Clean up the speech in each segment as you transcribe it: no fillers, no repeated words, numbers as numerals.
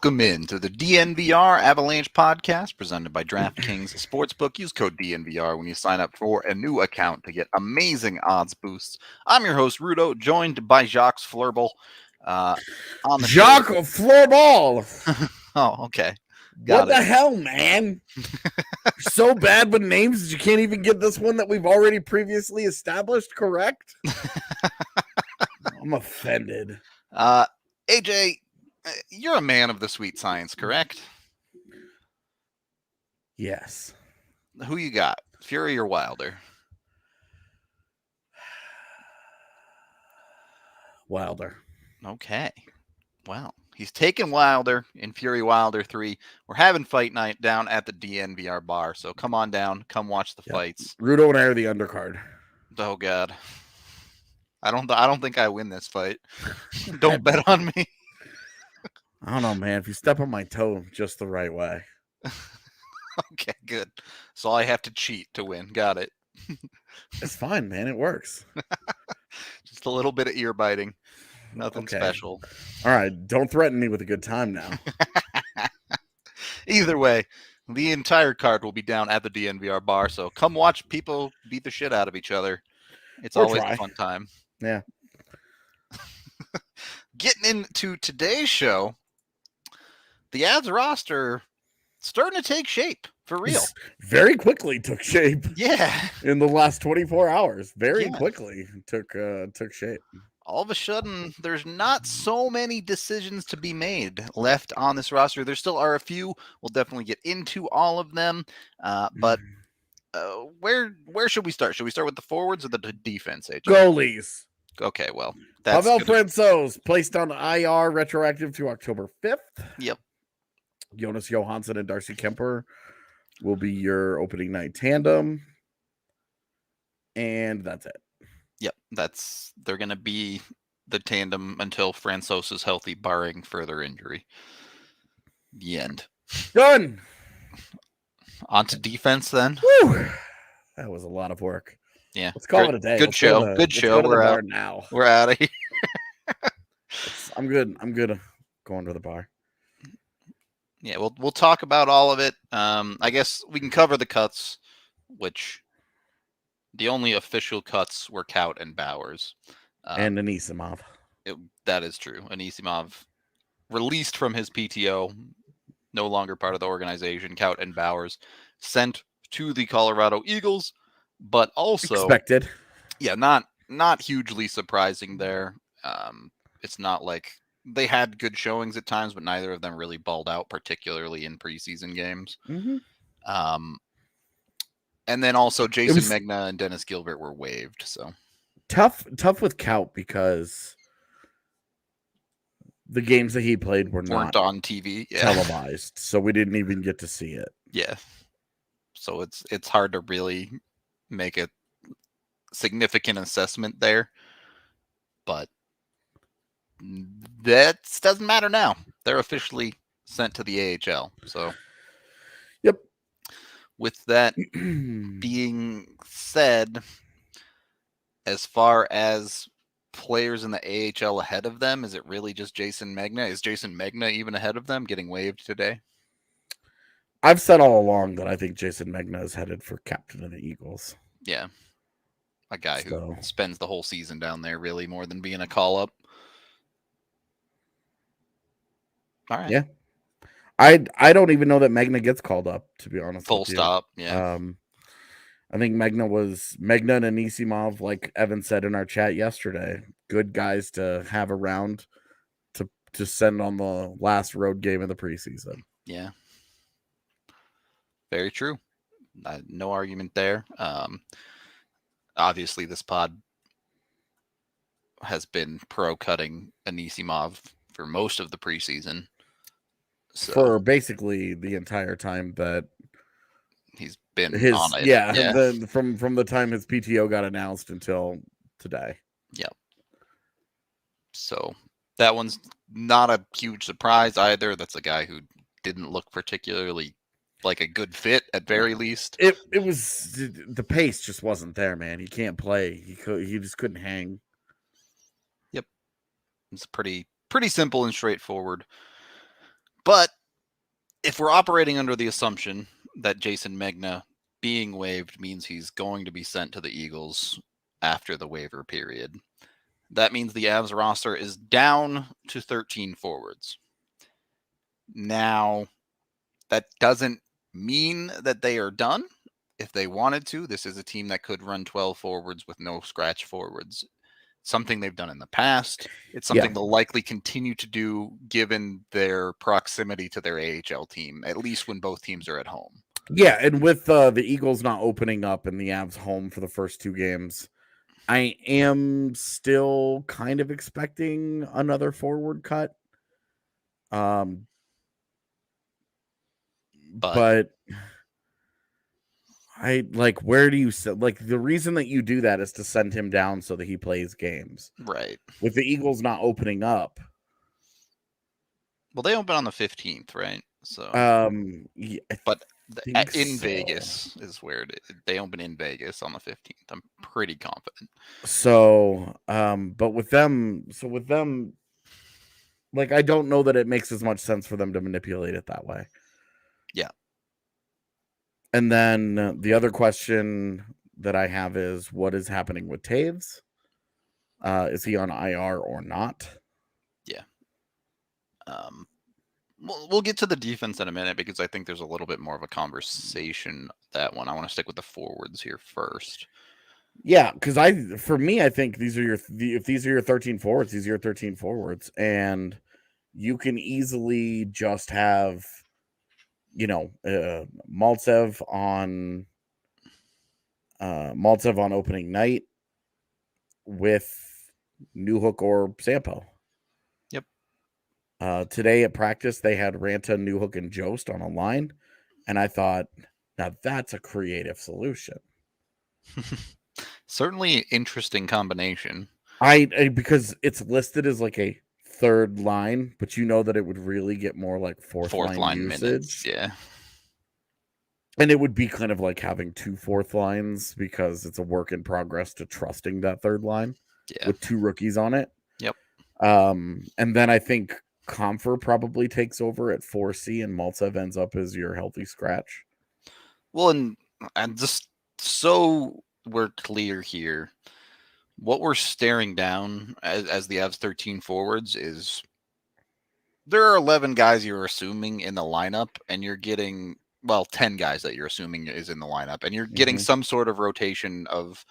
Welcome in to the DNVR Avalanche podcast presented by DraftKings Sportsbook. Use code DNVR when you sign up for a new account to get amazing odds boosts. I'm your host, Rudo, joined by Jacques Fleurbal. On the Jacques Fleurbal. Oh, okay. What the hell, man? You're so bad with names that you can't even get this one that we've already previously established correct? I'm offended. AJ, you're a man of the sweet science, correct? Yes. Who you got? Fury or Wilder? Wilder. Okay. Well, he's taking Wilder in Fury Wilder 3. We're having fight night down at the DNVR bar, so come on down, come watch the fights. Rudo and I are the undercard. Oh God. I don't think I win this fight. Don't bet on me. I don't know, man. If you step on my toe just the right way. Okay, good. So I have to cheat to win. Got it. It's fine, man. It works. Just a little bit of ear biting. Nothing special. All right. Don't threaten me with a good time now. Either way, the entire card will be down at the DNVR bar. So come watch people beat the shit out of each other. It's always a fun time. Yeah. Getting into today's show, the Avs roster starting to take shape for real. Very quickly took shape. Yeah. In the last 24 hours. Very quickly took shape. All of a sudden, there's not so many decisions to be made left on this roster. There still are a few. We'll definitely get into all of them. But where should we start? Should we start with the forwards or the defense, AJ? Goalies. Okay, well, that's Pavel Francouz placed on IR retroactive to October 5th. Yep. Jonas Johansson and Darcy Kemper will be your opening night tandem. And that's it. Yep, they're going to be the tandem until Francouz is healthy, barring further injury. The end. Done. On to defense then. Whew. That was a lot of work. Yeah. Let's call it a day. Good show. Good show. We're out now. We're out of here. I'm good. I'm good going to the bar. Yeah, we'll talk about all of it. I guess we can cover the cuts, which the only official cuts were Kaut and Bowers. And Anisimov. That is true. Anisimov released from his PTO, no longer part of the organization. Kaut and Bowers sent to the Colorado Eagles, but also expected. Yeah, not hugely surprising there. It's not like they had good showings at times, but neither of them really balled out, particularly in preseason games. Mm-hmm. And then also Jason Megna and Dennis Gilbert were waived. So tough with Kaut because the games that he played weren't on TV, televised, so we didn't even get to see it. Yeah. So it's hard to really make a significant assessment there, but that doesn't matter now. They're officially sent to the AHL. So, yep. With that being said, as far as players in the AHL ahead of them, is it really just Jason Megna? Is Jason Megna even ahead of them, getting waived today? I've said all along that I think Jason Megna is headed for captain of the Eagles. Yeah. A guy who spends the whole season down there, really, more than being a call-up. All right. Yeah. I don't even know that Megna gets called up, to be honest. Full stop. Yeah. I think Megna and Anisimov, like Evan said in our chat yesterday, good guys to have around to send on the last road game of the preseason. Yeah. Very true. No argument there. Obviously, this pod has been pro-cutting Anisimov for most of the preseason. So, for basically the entire time that he's been on it. Yeah. From the time his PTO got announced until today. Yep. So that one's not a huge surprise either. That's a guy who didn't look particularly like a good fit at very least. It was the pace just wasn't there, man. He can't play. He just couldn't hang. Yep. It's pretty simple and straightforward. But if we're operating under the assumption that Jason Megna being waived means he's going to be sent to the Eagles after the waiver period, that means the Avs roster is down to 13 forwards. Now, that doesn't mean that they are done. If they wanted to, this is a team that could run 12 forwards with no scratch forwards. Something they've done in the past. It's something they'll likely continue to do given their proximity to their AHL team, at least when both teams are at home. Yeah, and with the Eagles not opening up and the Avs home for the first 2 games, I am still kind of expecting another forward cut. But I like, where do you like, the reason that you do that is to send him down so that he plays games. Right. With the Eagles not opening up. Well, they open on the 15th, right? So yeah, but in Vegas is where they open in Vegas on the 15th. I'm pretty confident. So, but with them, like, I don't know that it makes as much sense for them to manipulate it that way. Yeah. And then the other question that I have is, what is happening with Taves? Is he on IR or not? Yeah. We'll get to the defense in a minute because I think there's a little bit more of a conversation that one. I want to stick with the forwards here first. Yeah, because for me, I think if these are your 13 forwards, these are your 13 forwards, and you can easily just have, Maltsev on opening night with Newhook or Sampo. Yep. Today at practice, they had Ranta, Newhook, and Jost on a line, and I thought, now that's a creative solution. Certainly interesting combination. Because it's listed as like a third line, but you know that it would really get more like fourth line usage. Minutes, yeah. And it would be kind of like having 2 fourth lines because it's a work in progress to trusting that third line with 2 rookies on it. Yep. And then I think Comfer probably takes over at 4C and Maltsev ends up as your healthy scratch. Well, and just so we're clear here, what we're staring down as the Avs 13 forwards is there are 11 guys you're assuming in the lineup, and you're getting 10 guys that you're assuming is in the lineup, and you're getting some sort of rotation of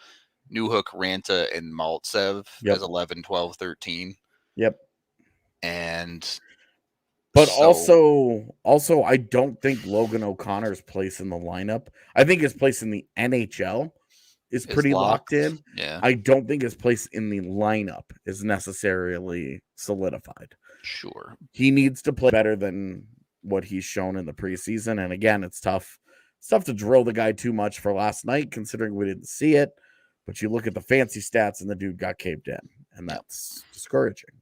Newhook, Ranta, and Maltsev as 11, 12, 13. Yep. But also, I don't think Logan O'Connor's place in the lineup. I think his place in the NHL is pretty locked in. Yeah. I don't think his place in the lineup is necessarily solidified. Sure. He needs to play better than what he's shown in the preseason. And again, it's tough. It's tough to drill the guy too much for last night, considering we didn't see it. But you look at the fancy stats and the dude got caved in, and that's discouraging.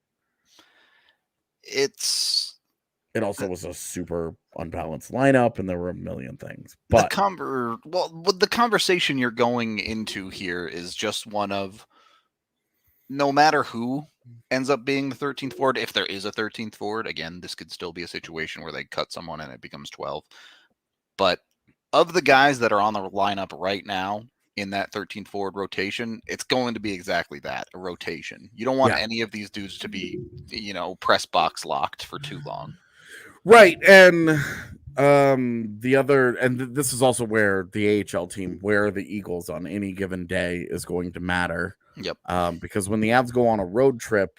It also was a super unbalanced lineup, and there were a million things. But the conversation you're going into here is just one of, no matter who ends up being the 13th forward, if there is a 13th forward, again, this could still be a situation where they cut someone and it becomes 12. But of the guys that are on the lineup right now in that 13th forward rotation, it's going to be exactly that, a rotation. You don't want any of these dudes to be, press box locked for too long. Right. And this is also where the AHL team, where the Eagles on any given day is going to matter. Yep. Because when the Avs go on a road trip,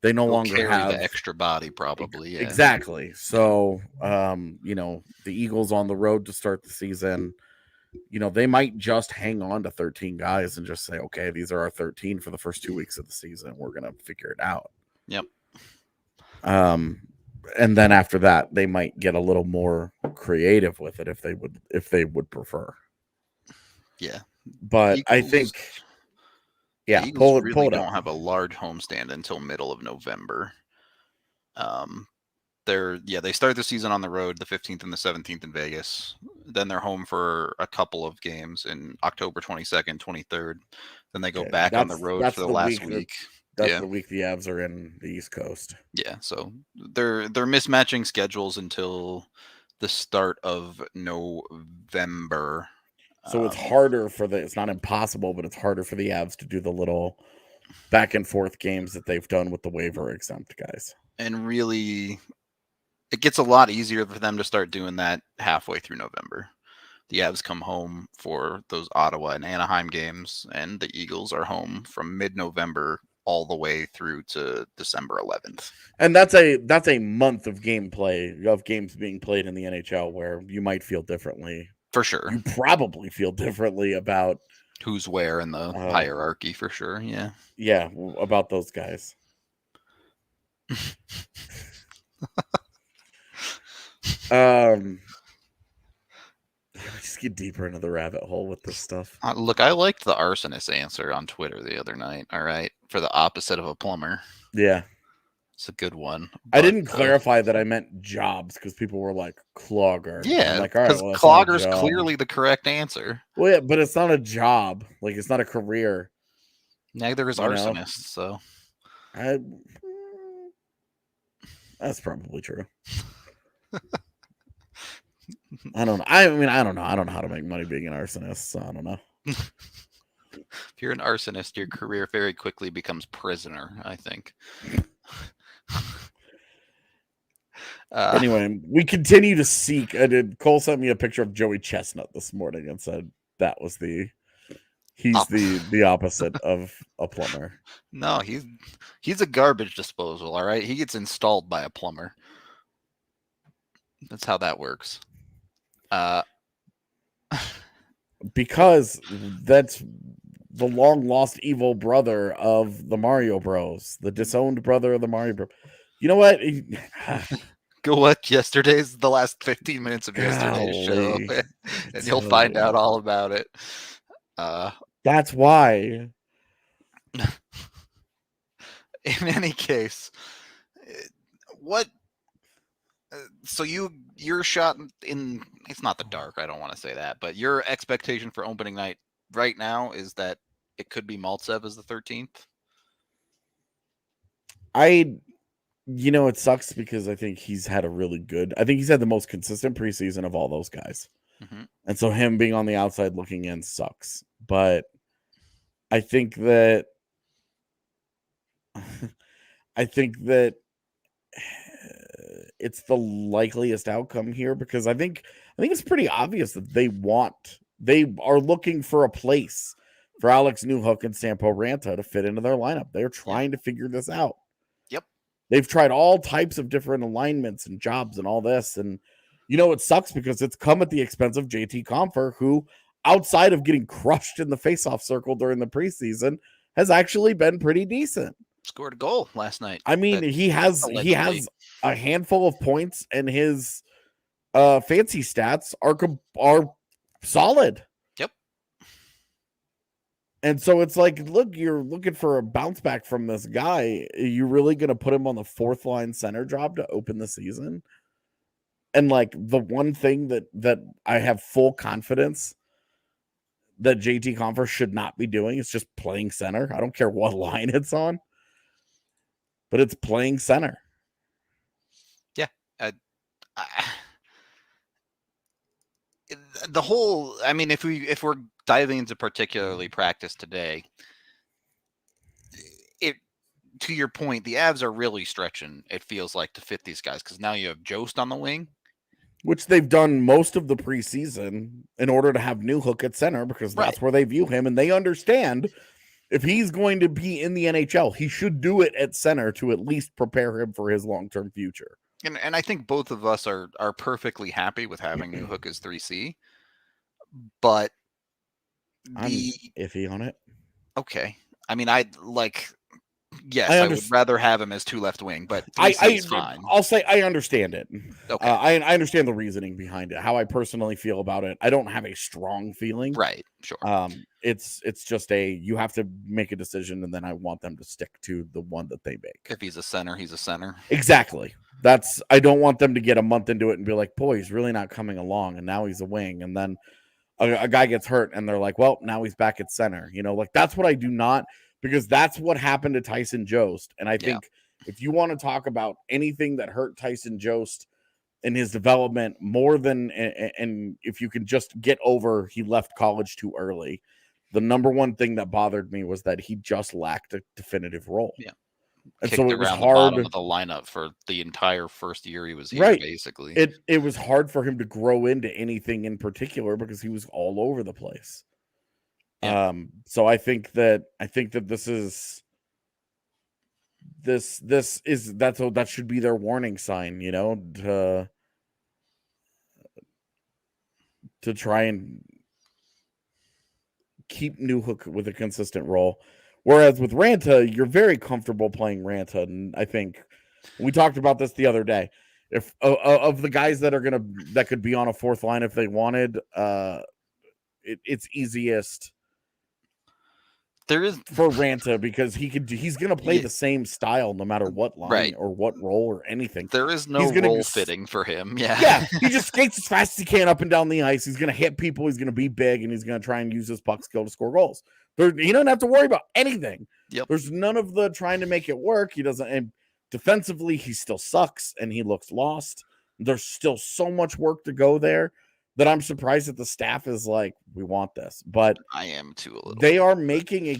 they no longer carry have the extra body, probably. Yeah. Exactly. So, the Eagles on the road to start the season, they might just hang on to 13 guys and just say, okay, these are our 13 for the first 2 weeks of the season. We're going to figure it out. Yep. And then after that, they might get a little more creative with it if they would prefer. Yeah. But I think, Eagles really don't have a large homestand until middle of November. They start the season on the road, the 15th and the 17th in Vegas. Then they're home for a couple of games in October 22nd, 23rd. Then they go back on the road for the last week. That's the week the Avs are in the East Coast. Yeah, so they're mismatching schedules until the start of November. So it's harder it's not impossible, but it's harder for the Avs to do the little back and forth games that they've done with the waiver exempt guys. And really, it gets a lot easier for them to start doing that halfway through November. The Avs come home for those Ottawa and Anaheim games, and the Eagles are home from mid-November all the way through to December 11th. And that's a month of gameplay of games being played in the NHL where you might feel differently. For sure. You probably feel differently about who's where in the hierarchy, for sure. Yeah. Yeah, about those guys. Just get deeper into the rabbit hole with this stuff. Look, I liked the arsonist answer on Twitter the other night. All right, for the opposite of a plumber. Yeah, it's a good one. I didn't clarify that I meant jobs because people were like clogger. Yeah, like, because clogger's clearly the correct answer. Well, yeah, but it's not a job. Like, it's not a career. Neither is arsonist. So, that's probably true. I don't know. I mean, I don't know. I don't know how to make money being an arsonist, so I don't know. If you're an arsonist, your career very quickly becomes prisoner, I think. Anyway, we continue to seek. Cole sent me a picture of Joey Chestnut this morning and said that was he's the opposite of a plumber. No, he's a garbage disposal. All right, he gets installed by a plumber. That's how that works. Because that's the long lost evil brother of the Mario Bros, the disowned brother of the Mario Bros. You know what? Go watch the last 15 minutes of yesterday's show, and you'll find out all about it. That's why. In any case, what? So your shot in, it's not the dark, I don't want to say that, but your expectation for opening night right now is that it could be Maltsev as the 13th? It sucks because I think he's had the most consistent preseason of all those guys. Mm-hmm. And so him being on the outside looking in sucks. But I think that it's the likeliest outcome here because I think it's pretty obvious that they are looking for a place for Alex Newhook and Sampo Ranta to fit into their lineup. They're trying to figure this out. Yep. They've tried all types of different alignments and jobs and all this. And, it sucks because it's come at the expense of JT Compher, who, outside of getting crushed in the faceoff circle during the preseason, has actually been pretty decent. Scored a goal last night. I mean, he has a handful of points, and his fancy stats are solid. Yep. And so it's like, look, you're looking for a bounce back from this guy. Are you really going to put him on the fourth line center job to open the season? And like the one thing that I have full confidence that JT Compher should not be doing is just playing center. I don't care what line it's on. But it's playing center. Yeah. The whole, I mean, if we're diving into particularly practice today, to your point, the Avs are really stretching, it feels like, to fit these guys because now you have Jost on the wing. Which they've done most of the preseason in order to have Newhook at center because that's where they view him. And they understand if he's going to be in the NHL, he should do it at center to at least prepare him for his long-term future. And I think both of us are perfectly happy with having Newhook as 3C. But I'm iffy on it. Okay. I mean, I would rather have him as 2 left wing, but 3C is fine. I'll say I understand it. Okay. I understand the reasoning behind it. How I personally feel about it, I don't have a strong feeling. Right. Sure. It's just you have to make a decision, and then I want them to stick to the one that they make. If he's a center, he's a center. Exactly. I don't want them to get a month into it and be like, boy, he's really not coming along, and now he's a wing, and then a guy gets hurt, and they're like, well, now he's back at center. That's what I do not. because that's what happened to Tyson Jost. And I Yeah. think if you want to talk about anything that hurt Tyson Jost in his development more than, and if you can just get over he left college too early, the number one thing that bothered me was that he just lacked a definitive role. Yeah. And Kicked so it was around the hard bottom of the lineup for the entire first year he was here, Right. basically. It was hard for him to grow into anything in particular because he was all over the place. Yeah. So I think that that should be their warning sign, you know, to try and keep Newhook with a consistent role. Whereas with Ranta, you're very comfortable playing Ranta, and I think we talked about this the other day. If of the guys that could be on a fourth line if they wanted, it's easiest there is for Ranta because he's gonna play the same style no matter what line or what role or anything. There is no role fitting for him. Yeah, he just skates as fast as he can up and down the ice. He's gonna hit people. He's gonna be big, and he's gonna try and use his puck skill to score goals. He doesn't have to worry about anything. Yep. There's none of the trying to make it work. He doesn't. And defensively, he still sucks, and he looks lost. There's still so much work to go there that I'm surprised that the staff is like, we want this. But I am too a little. They are making a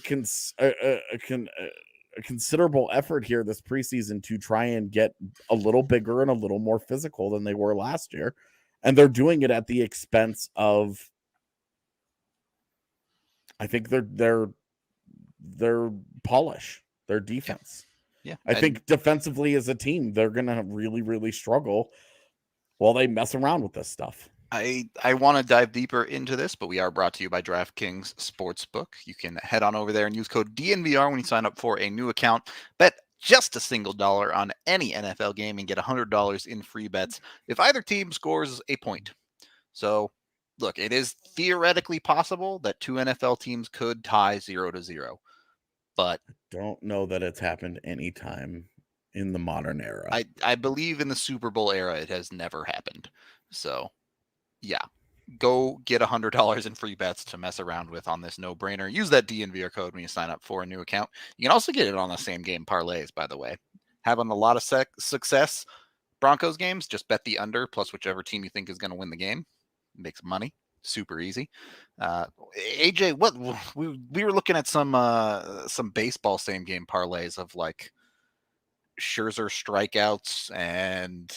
considerable effort here this preseason to try and get a little bigger and a little more physical than they were last year, and they're doing it at the expense of, I think, their polish, their defense. Yeah. I think defensively as a team, they're gonna really, really struggle while they mess around with this stuff. I want to dive deeper into this, but we are brought to you by DraftKings Sportsbook. You can head on over there and use code DNVR when you sign up for a new account. Bet just a single dollar on any NFL game and get $100 in free bets if either team scores a point. So, look, it is theoretically possible that two NFL teams could tie 0-0, but I don't know that it's happened anytime in the modern era. I believe in the Super Bowl era it has never happened. So, yeah, go get $100 in free bets to mess around with on this no-brainer. Use that DNVR code when you sign up for a new account. You can also get it on the same game parlays, by the way. Having a lot of success Broncos games, just bet the under plus whichever team you think is going to win the game. Makes money. Super easy. AJ, what we were looking at some baseball same game parlays of like Scherzer strikeouts and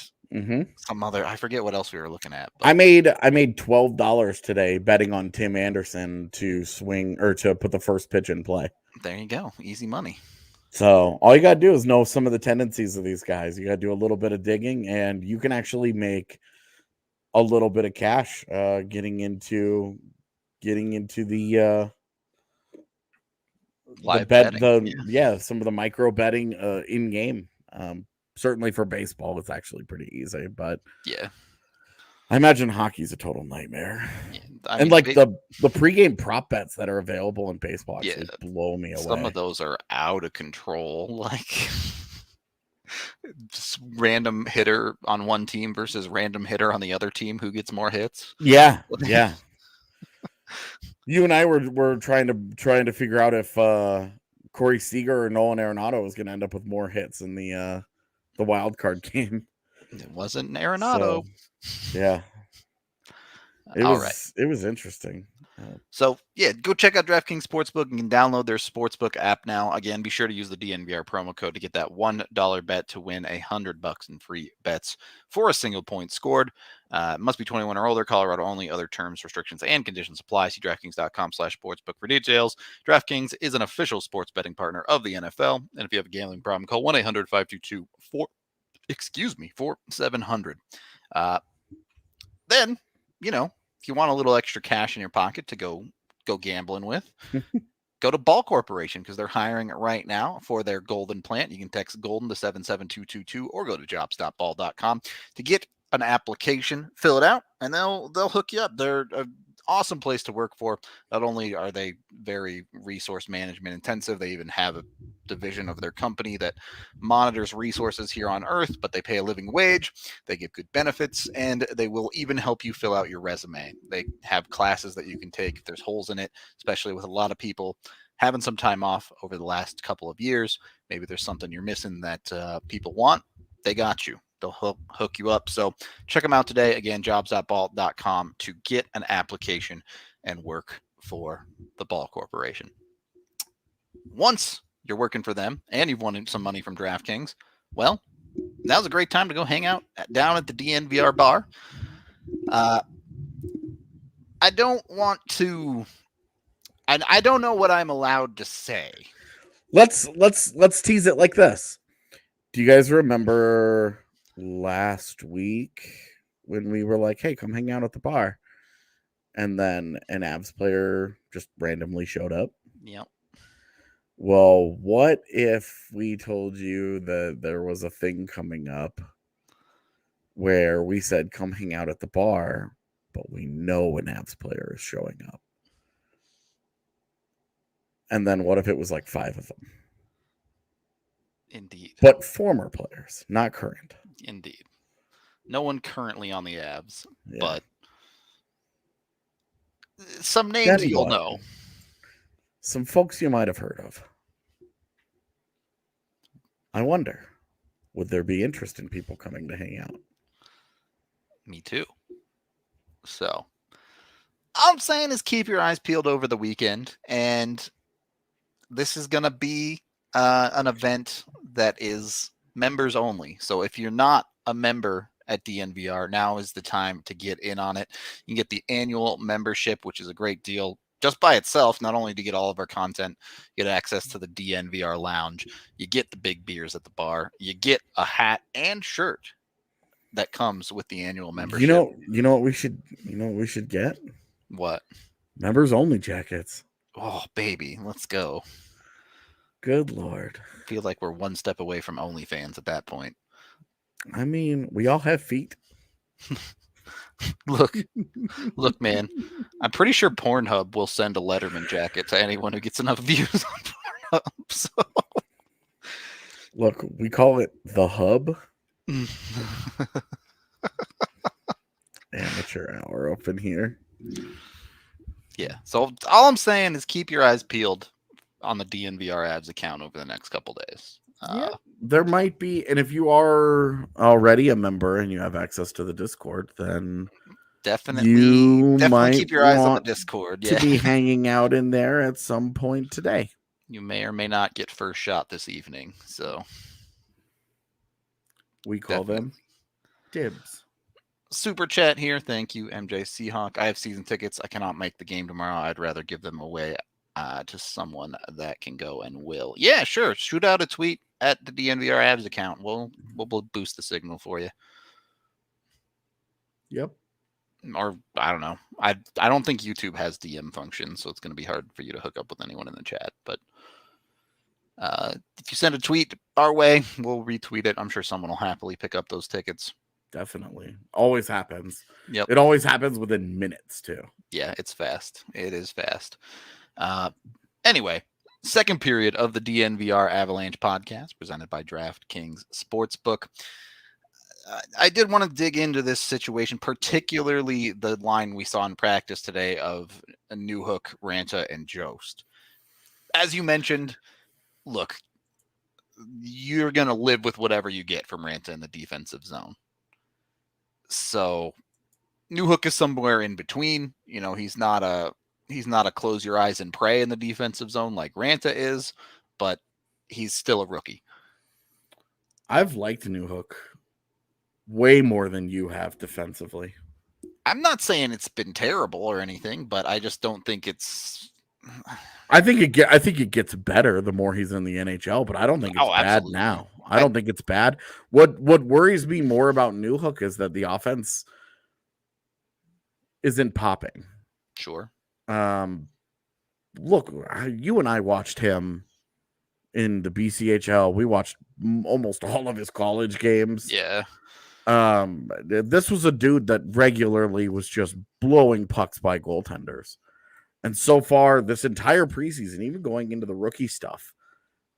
some other, I forget what else we were looking at. But I made $12 today betting on Tim Anderson to swing or to put the first pitch in play. There you go. Easy money. So all you got to do is know some of the tendencies of these guys. You got to do a little bit of digging, and you can actually make a little bit of cash getting into the live bet, betting. Some of the micro betting in game. Certainly for baseball, it's actually pretty easy, but yeah, I imagine hockey's a total nightmare. Yeah, and like the pregame prop bets that are available in baseball actually blow me away. Some of those are out of control, like just random hitter on one team versus random hitter on the other team who gets more hits. Yeah. You and I were trying to figure out if Corey Seager or Nolan Arenado was going to end up with more hits in the wild card game. It wasn't Arenado. So, yeah. It was interesting. So, yeah, go check out DraftKings Sportsbook. You can download their Sportsbook app now. Again, be sure to use the DNVR promo code to get that $1 bet to win $100 in free bets for a single point scored. Must be 21 or older, Colorado only. Other terms, restrictions, and conditions apply. See DraftKings.com/sportsbook for details. DraftKings is an official sports betting partner of the NFL. And if you have a gambling problem, call 1-800-522-4700. Then, if you want a little extra cash in your pocket to go gambling with, go to Ball Corporation because they're hiring right now for their Golden plant. You can text Golden to 77222 or go to jobs.ball.com to get an application, fill it out, and they'll hook you up. They're awesome place to work for. Not only are they very resource management intensive, they even have a division of their company that monitors resources here on Earth, but they pay a living wage, they give good benefits, and they will even help you fill out your resume. They have classes that you can take if there's holes in it, especially with a lot of people having some time off over the last couple of years. Maybe there's something you're missing that people want. They got you. They'll hook you up. So check them out today. Again, jobs.ball.com to get an application and work for the Ball Corporation. Once you're working for them and you've won some money from DraftKings, well, now's a great time to go hang out down at the DNVR bar. I don't want to. I don't know what I'm allowed to say. Let's tease it like this. Do you guys remember last week when we were like, hey, come hang out at the bar? And then an Avs player just randomly showed up? Yep. Well, what if we told you that there was a thing coming up where we said, come hang out at the bar, but we know an Avs player is showing up? And then what if it was like 5 of them? Indeed. But former players, not current. Indeed. No one currently on the Avs, but some names you'll know. Some folks you might have heard of. I wonder, would there be interest in people coming to hang out? Me too. So, all I'm saying is keep your eyes peeled over the weekend, and this is going to be an event that is members only. So if you're not a member at DNVR, now is the time to get in on it. You can get the annual membership, which is a great deal just by itself. Not only to get all of our content, you get access to the DNVR lounge, you get the big beers at the bar, you get a hat and shirt that comes with the annual membership. You know what we should get? What? Members only jackets. Oh, baby, let's go. Good Lord. I feel like we're one step away from OnlyFans at that point. I mean, we all have feet. Look, man, I'm pretty sure Pornhub will send a Letterman jacket to anyone who gets enough views on Pornhub. So. Look, we call it the Hub. Amateur hour open here. Yeah, so all I'm saying is keep your eyes peeled on the DNVR Avs account over the next couple days. Yeah, there might be, and if you are already a member and you have access to the Discord, then definitely keep your eyes on the Discord. To be hanging out in there at some point today. You may or may not get first shot this evening. So we call them dibs. Super chat here. Thank you, MJ Seahawk. I have season tickets. I cannot make the game tomorrow. I'd rather give them away to someone that can go and will. Yeah, sure. Shoot out a tweet at the DNVR Avs account. We'll boost the signal for you. Yep. Or I don't know. I don't think YouTube has DM function, so it's going to be hard for you to hook up with anyone in the chat. But if you send a tweet our way, we'll retweet it. I'm sure someone will happily pick up those tickets. Definitely. Always happens. Yep. It always happens within minutes, too. Yeah, it's fast. It is fast. Anyway, second period of the DNVR Avalanche podcast presented by DraftKings Sportsbook. I did want to dig into this situation, particularly the line we saw in practice today of Newhook, Ranta, and Jost. As you mentioned, look, you're going to live with whatever you get from Ranta in the defensive zone. So Newhook is somewhere in between. You know, he's not a close your eyes and pray in the defensive zone like Ranta is, but he's still a rookie. I've liked Newhook way more than you have defensively. I'm not saying it's been terrible or anything, but I just don't think it's. I think it gets better the more he's in the NHL, but I don't think it's bad now. I don't think it's bad. What worries me more about Newhook is that the offense isn't popping. Sure. Look, you and I watched him in the BCHL. We watched almost all of his college games. Yeah. This was a dude that regularly was just blowing pucks by goaltenders. And so far, this entire preseason, even going into the rookie stuff,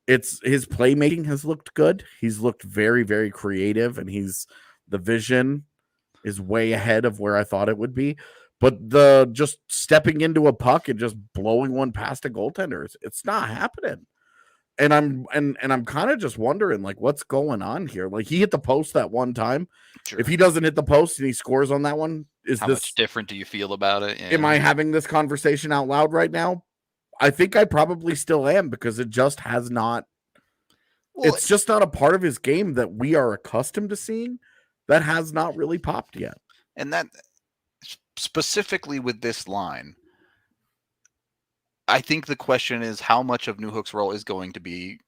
it's his playmaking has looked good. He's looked very, very creative, and the vision is way ahead of where I thought it would be. But the just stepping into a puck and just blowing one past a goaltender, it's not happening. And I'm kind of just wondering, like, what's going on here? Like, he hit the post that one time. Sure. If he doesn't hit the post and he scores on that one, How much different do you feel about it? Am I having this conversation out loud right now? I think I probably still am, because it just has not. Well, it's just not a part of his game that we are accustomed to seeing. That has not really popped yet. And that specifically with this line, I think the question is how much of Newhook's role is going to be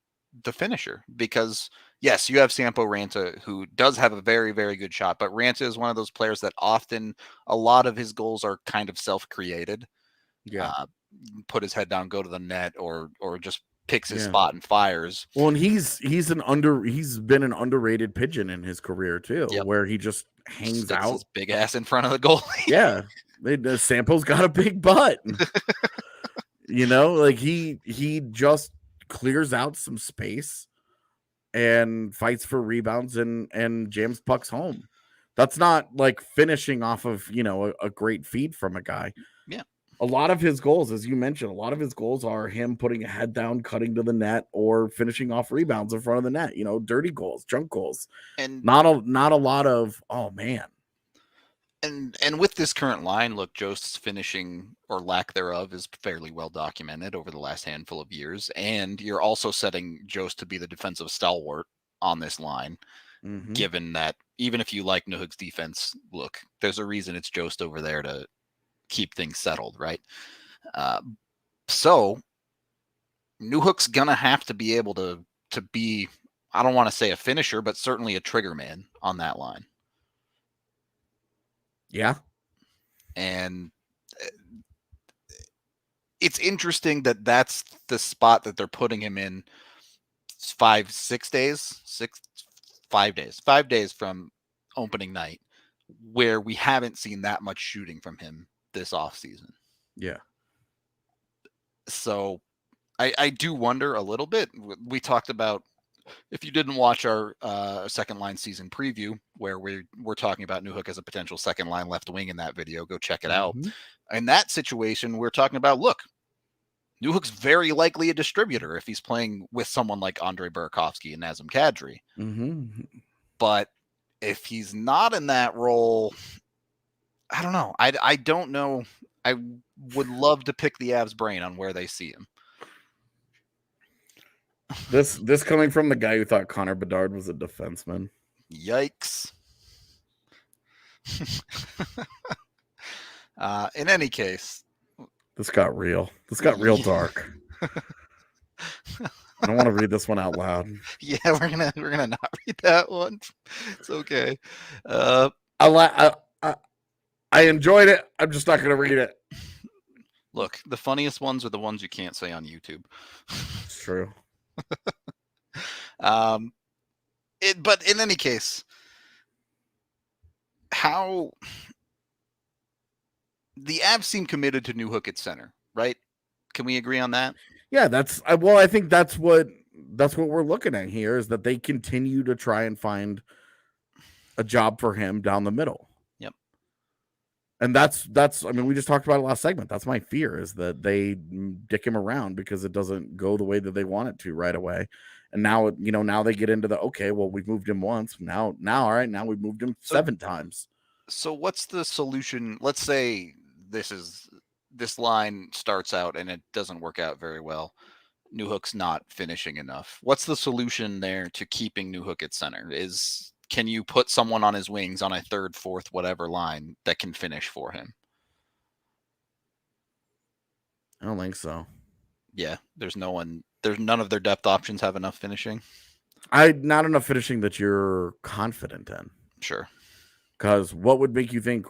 the finisher, because yes, you have Sampo Ranta, who does have a very, very good shot, but Ranta is one of those players that often a lot of his goals are kind of self-created. Yeah. Put his head down, go to the net, or just picks his spot and fires. Well, and he's been an underrated pigeon in his career too, where he just hangs out his big ass in front of the goalie. Yeah. Sampo's got a big butt. Like he just clears out some space and fights for rebounds and jams pucks home. That's not like finishing off of, a great feed from a guy. Yeah. A lot of his goals, as you mentioned, a lot of his goals are him putting a head down, cutting to the net, or finishing off rebounds in front of the net, dirty goals, junk goals. And not a lot of, oh man. And with this current line, look, Jost's finishing or lack thereof is fairly well documented over the last handful of years. And you're also setting Jost to be the defensive stalwart on this line, given that even if you like Newhook's defense, look, there's a reason it's Jost over there to keep things settled, right? So Newhook's gonna have to be able to be, I don't want to say a finisher, but certainly a trigger man on that line. Yeah. And it's interesting that that's the spot that they're putting him in 5 days from opening night, where we haven't seen that much shooting from him this offseason. Yeah. So I do wonder a little bit. We talked about, if you didn't watch our second line season preview, where we're talking about Newhook as a potential second line left wing in that video, go check it out. In that situation, we're talking about, look, Newhook's very likely a distributor if he's playing with someone like Andre Burakovsky and Nazem Kadri. But if he's not in that role, I don't know. I don't know. I would love to pick the Avs' brain on where they see him. This coming from the guy who thought Connor Bedard was a defenseman. Yikes. In any case, this got real. This got real dark. I don't want to read this one out loud. Yeah, we're gonna not read that one. It's okay. I enjoyed it. I'm just not gonna read it. Look, the funniest ones are the ones you can't say on YouTube. It's true. But in any case, how the Avs seem committed to Newhook at center, right? Can we agree on that? Yeah, I think that's what we're looking at here, is that they continue to try and find a job for him down the middle. Yep. And that's I mean, we just talked about it last segment. That's my fear, is that they dick him around because it doesn't go the way that they want it to right away. And now, now they get into the, okay, well, we've moved him once. Now, all right, now we've moved him 7 times. So what's the solution? Let's say this line starts out and it doesn't work out very well. Newhook's not finishing enough. What's the solution there to keeping Newhook at center? Can you put someone on his wings on a third, fourth, whatever line that can finish for him? I don't think so. Yeah, none of their depth options have enough finishing. Not enough finishing that you're confident in. Sure. Because what would make you think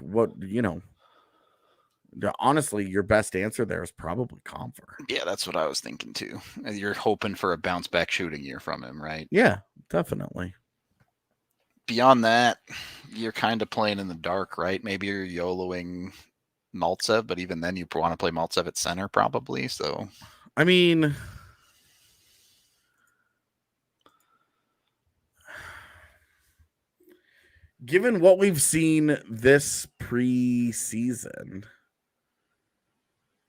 honestly, your best answer there is probably Comfer. Yeah, that's what I was thinking too. You're hoping for a bounce back shooting year from him, right? Yeah, definitely. beyond that, you're kind of playing in the dark, right? Maybe you're YOLOing Maltsev, but even then you want to play Maltsev at center probably. So, I mean, given what we've seen this preseason,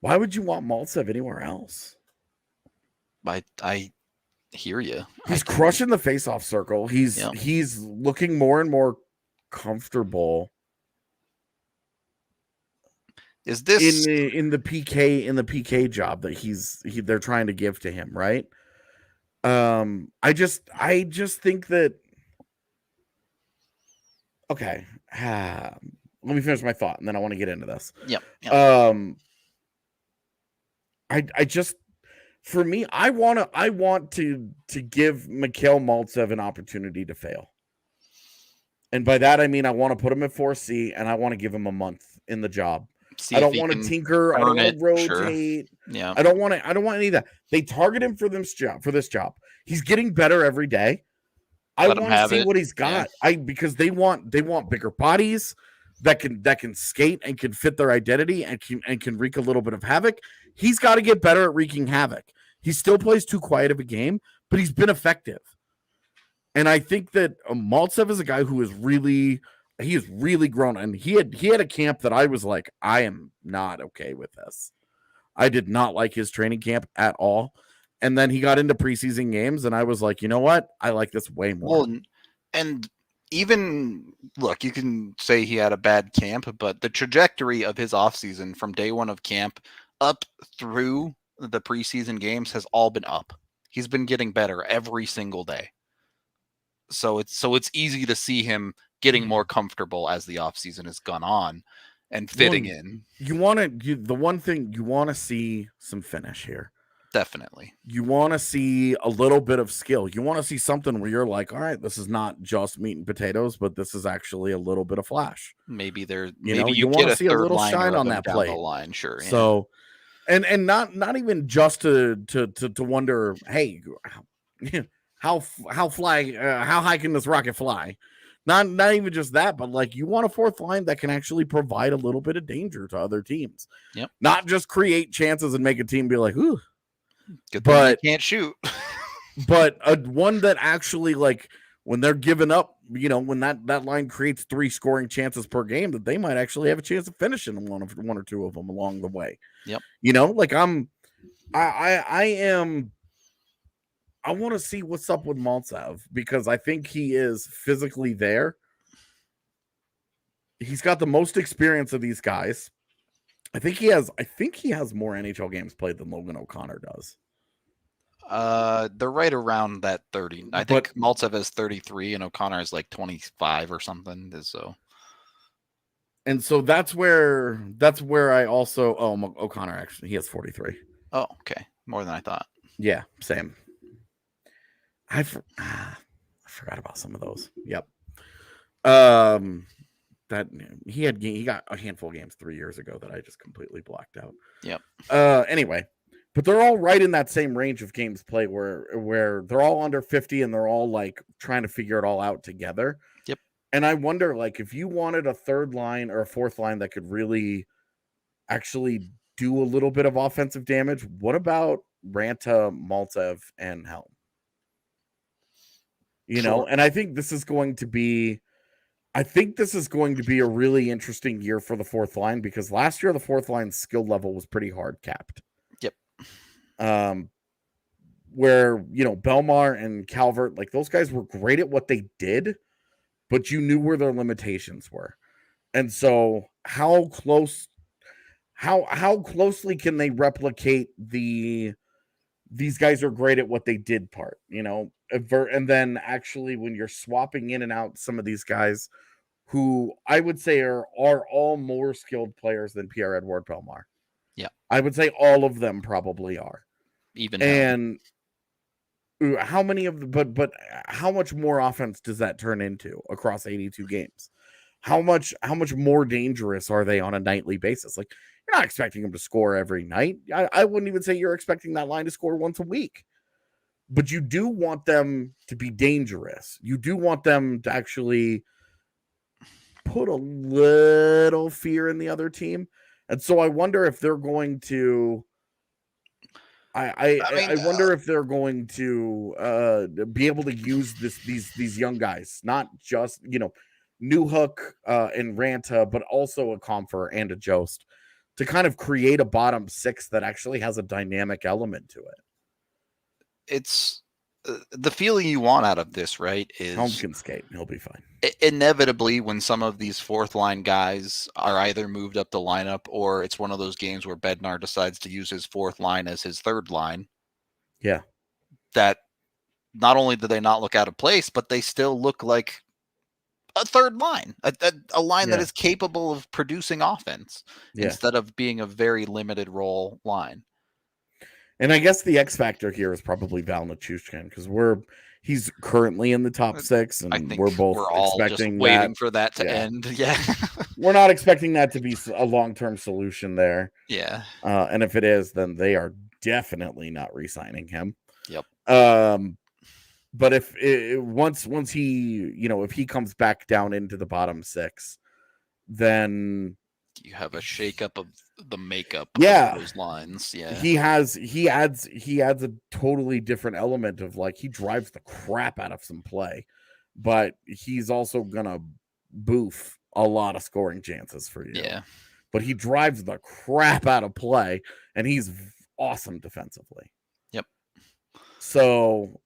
why would you want Maltsev anywhere else? I hear you. He's crushing the face-off circle. He's looking more and more comfortable. Is this in the PK job that they're trying to give to him, right? I just think that okay. Let me finish my thought and then I want to get into this. Yep. I just for me, I want to give Mikhail Maltsev an opportunity to fail. And by that I mean I want to put him at 4C and I want to give him a month in the job. I don't want to tinker. I don't want to rotate. Sure. Yeah. I don't want any of that. They target him for this job. He's getting better every day. I want to see what he's got. Yeah. Because they want bigger bodies that can skate and can fit their identity and can wreak a little bit of havoc. He's got to get better at wreaking havoc. He still plays too quiet of a game, but he's been effective. And I think that Maltsev is a guy who is really grown, and he had a camp that I was like, I am not okay with this. I did not like his training camp at all. And then he got into preseason games, and I was like, you know what? I like this way more. Well, and even look, you can say he had a bad camp, but the trajectory of his offseason from day one of camp up through the preseason games has all been up. He's been getting better every single day. So it's easy to see him getting more comfortable as the offseason has gone on and fitting in. The one thing you want to see some finish here. Definitely. You want to see a little bit of skill. You want to see something where you're like, all right, this is not just meat and potatoes, but this is actually a little bit of flash. Maybe you want to see a little shine on that play. Line, sure. Yeah. So, and not even just to wonder, hey, how high can this rocket fly? Not even just that, but like you want a fourth line that can actually provide a little bit of danger to other teams. Yep. Not just create chances and make a team be like, ooh. Good thing you can't shoot. But one that actually, like, when they're giving up, when that line creates 3 scoring chances per game, that they might actually have a chance of finishing one or two of them along the way. Yep. Like I want to see what's up with Maltsev because I think he is physically there. He's got the most experience of these guys. I think he has more NHL games played than Logan O'Connor does. They're right around that 30. I think Maltsev has 33 and O'Connor is like 25 or something. And so that's where I also O'Connor actually he has 43. Oh, okay. More than I thought. Yeah, same. I forgot about some of those. Yep. That he got a handful of games 3 years ago that I just completely blocked out. Yep. Anyway, but they're all right in that same range of games played where they're all under 50 and they're all like trying to figure it all out together. Yep. And I wonder, like, if you wanted a third line or a fourth line that could really actually do a little bit of offensive damage, what about Ranta, Maltsev, and Helm? And I think this is going to be a really interesting year for the fourth line because last year the fourth line's skill level was pretty hard capped. Yep. Where, Belmar and Calvert, like those guys were great at what they did, but you knew where their limitations were. And so how closely can they replicate these guys are great at what they did part, and then actually when you're swapping in and out some of these guys who I would say are all more skilled players than Pierre-Edouard Bellemare. Yeah. I would say all of them probably are. Even and how many of them, but how much more offense does that turn into across 82 games? How much more dangerous are they on a nightly basis? Like, you're not expecting them to score every night. I wouldn't even say you're expecting that line to score once a week. but you do want them to be dangerous. You do want them to actually put a little fear in the other team. And so I wonder if they're going to I wonder if they're going to be able to use these young guys, not just, Newhook and Ranta, but also a Comfer and a Jost, to kind of create a bottom six that actually has a dynamic element to it. It's the feeling you want out of this, right? Is Helms can skate. He'll be fine. Inevitably, when some of these fourth line guys are either moved up the lineup or it's one of those games where Bednar decides to use his fourth line as his third line. Yeah. That not only do they not look out of place, but they still look like a third line, a line that is capable of producing offense instead of being a very limited role line. And I guess the X factor here is probably Val Nichushkin, because he's currently in the top six, and I think we're all expecting just waiting for that to end. Yeah. We're not expecting that to be a long-term solution there. Yeah. And if it is, then they are definitely not re-signing him. Yep. But if once he, if he comes back down into the bottom six, then you have a shakeup of the makeup of those lines. Yeah. He adds a totally different element of, like, he drives the crap out of some play, but he's also gonna boof a lot of scoring chances for you. Yeah. But he drives the crap out of play, and he's awesome defensively. Yep. So,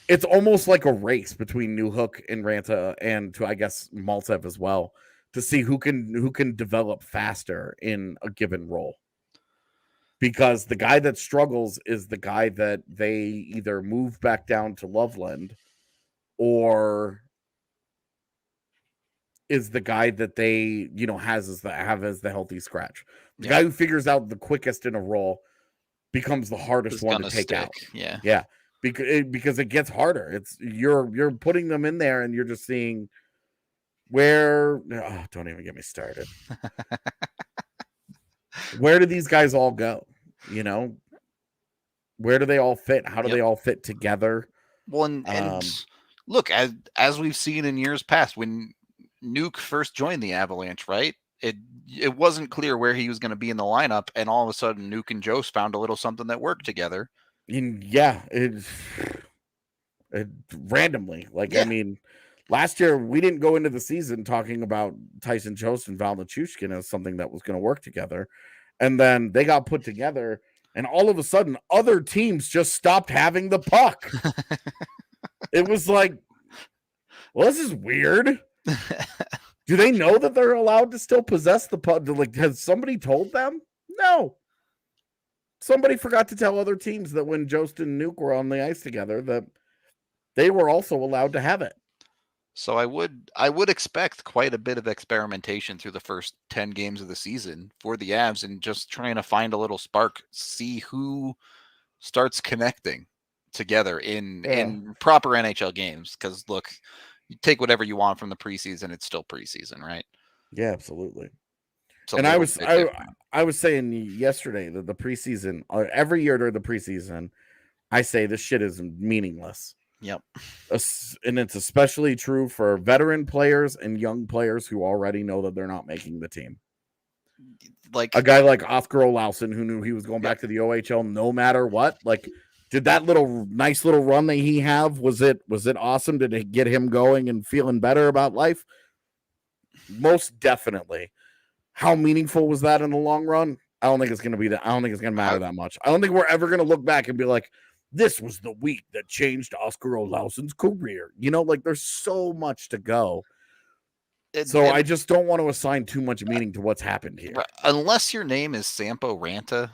it's almost like a race between Newhook and Ranta, and to, I guess, Maltsev as well, to see who can develop faster in a given role. Because the guy that struggles is the guy that they either move back down to Loveland, or is the guy that they, have as the healthy scratch. The guy who figures out the quickest in a role becomes the hardest one to take out. Yeah. Yeah. Because it gets harder. It's you're putting them in there, and you're just seeing where. Oh, don't even get me started. Where do these guys all go? Where do they all fit? How do they all fit together? Well, and look, as we've seen in years past, when Nuke first joined the Avalanche, right? It wasn't clear where he was going to be in the lineup, and all of a sudden, Nuke and Jost found a little something that worked together. It randomly. I mean, last year we didn't go into the season talking about Tyson Jost and Val Nichushkin as something that was going to work together, and then they got put together, and all of a sudden, other teams just stopped having the puck. It was like, well, this is weird. Do they know that they're allowed to still possess the puck? Has somebody told them? No. Somebody forgot to tell other teams that when Jost and Nuke were on the ice together, that they were also allowed to have it. So I would expect quite a bit of experimentation through the first 10 games of the season for the Avs, and just trying to find a little spark, see who starts connecting together in proper NHL games. Because look, you take whatever you want from the preseason, it's still preseason, right? Yeah, absolutely. And I was saying yesterday that the preseason, every year during the preseason, I say this shit is meaningless. Yep. And it's especially true for veteran players and young players who already know that they're not making the team. Like a guy like Oscar Olausson, who knew he was going back to the OHL no matter what. Like, did that nice little run that he have, was it awesome? Did it get him going and feeling better about life? Most definitely. How meaningful was that in the long run? I don't think it's going to be that. I don't think it's going to matter that much. I don't think we're ever going to look back and be like, this was the week that changed Oscar Olausson's career. There's so much to go. I just don't want to assign too much meaning to what's happened here. Unless your name is Sampo Ranta,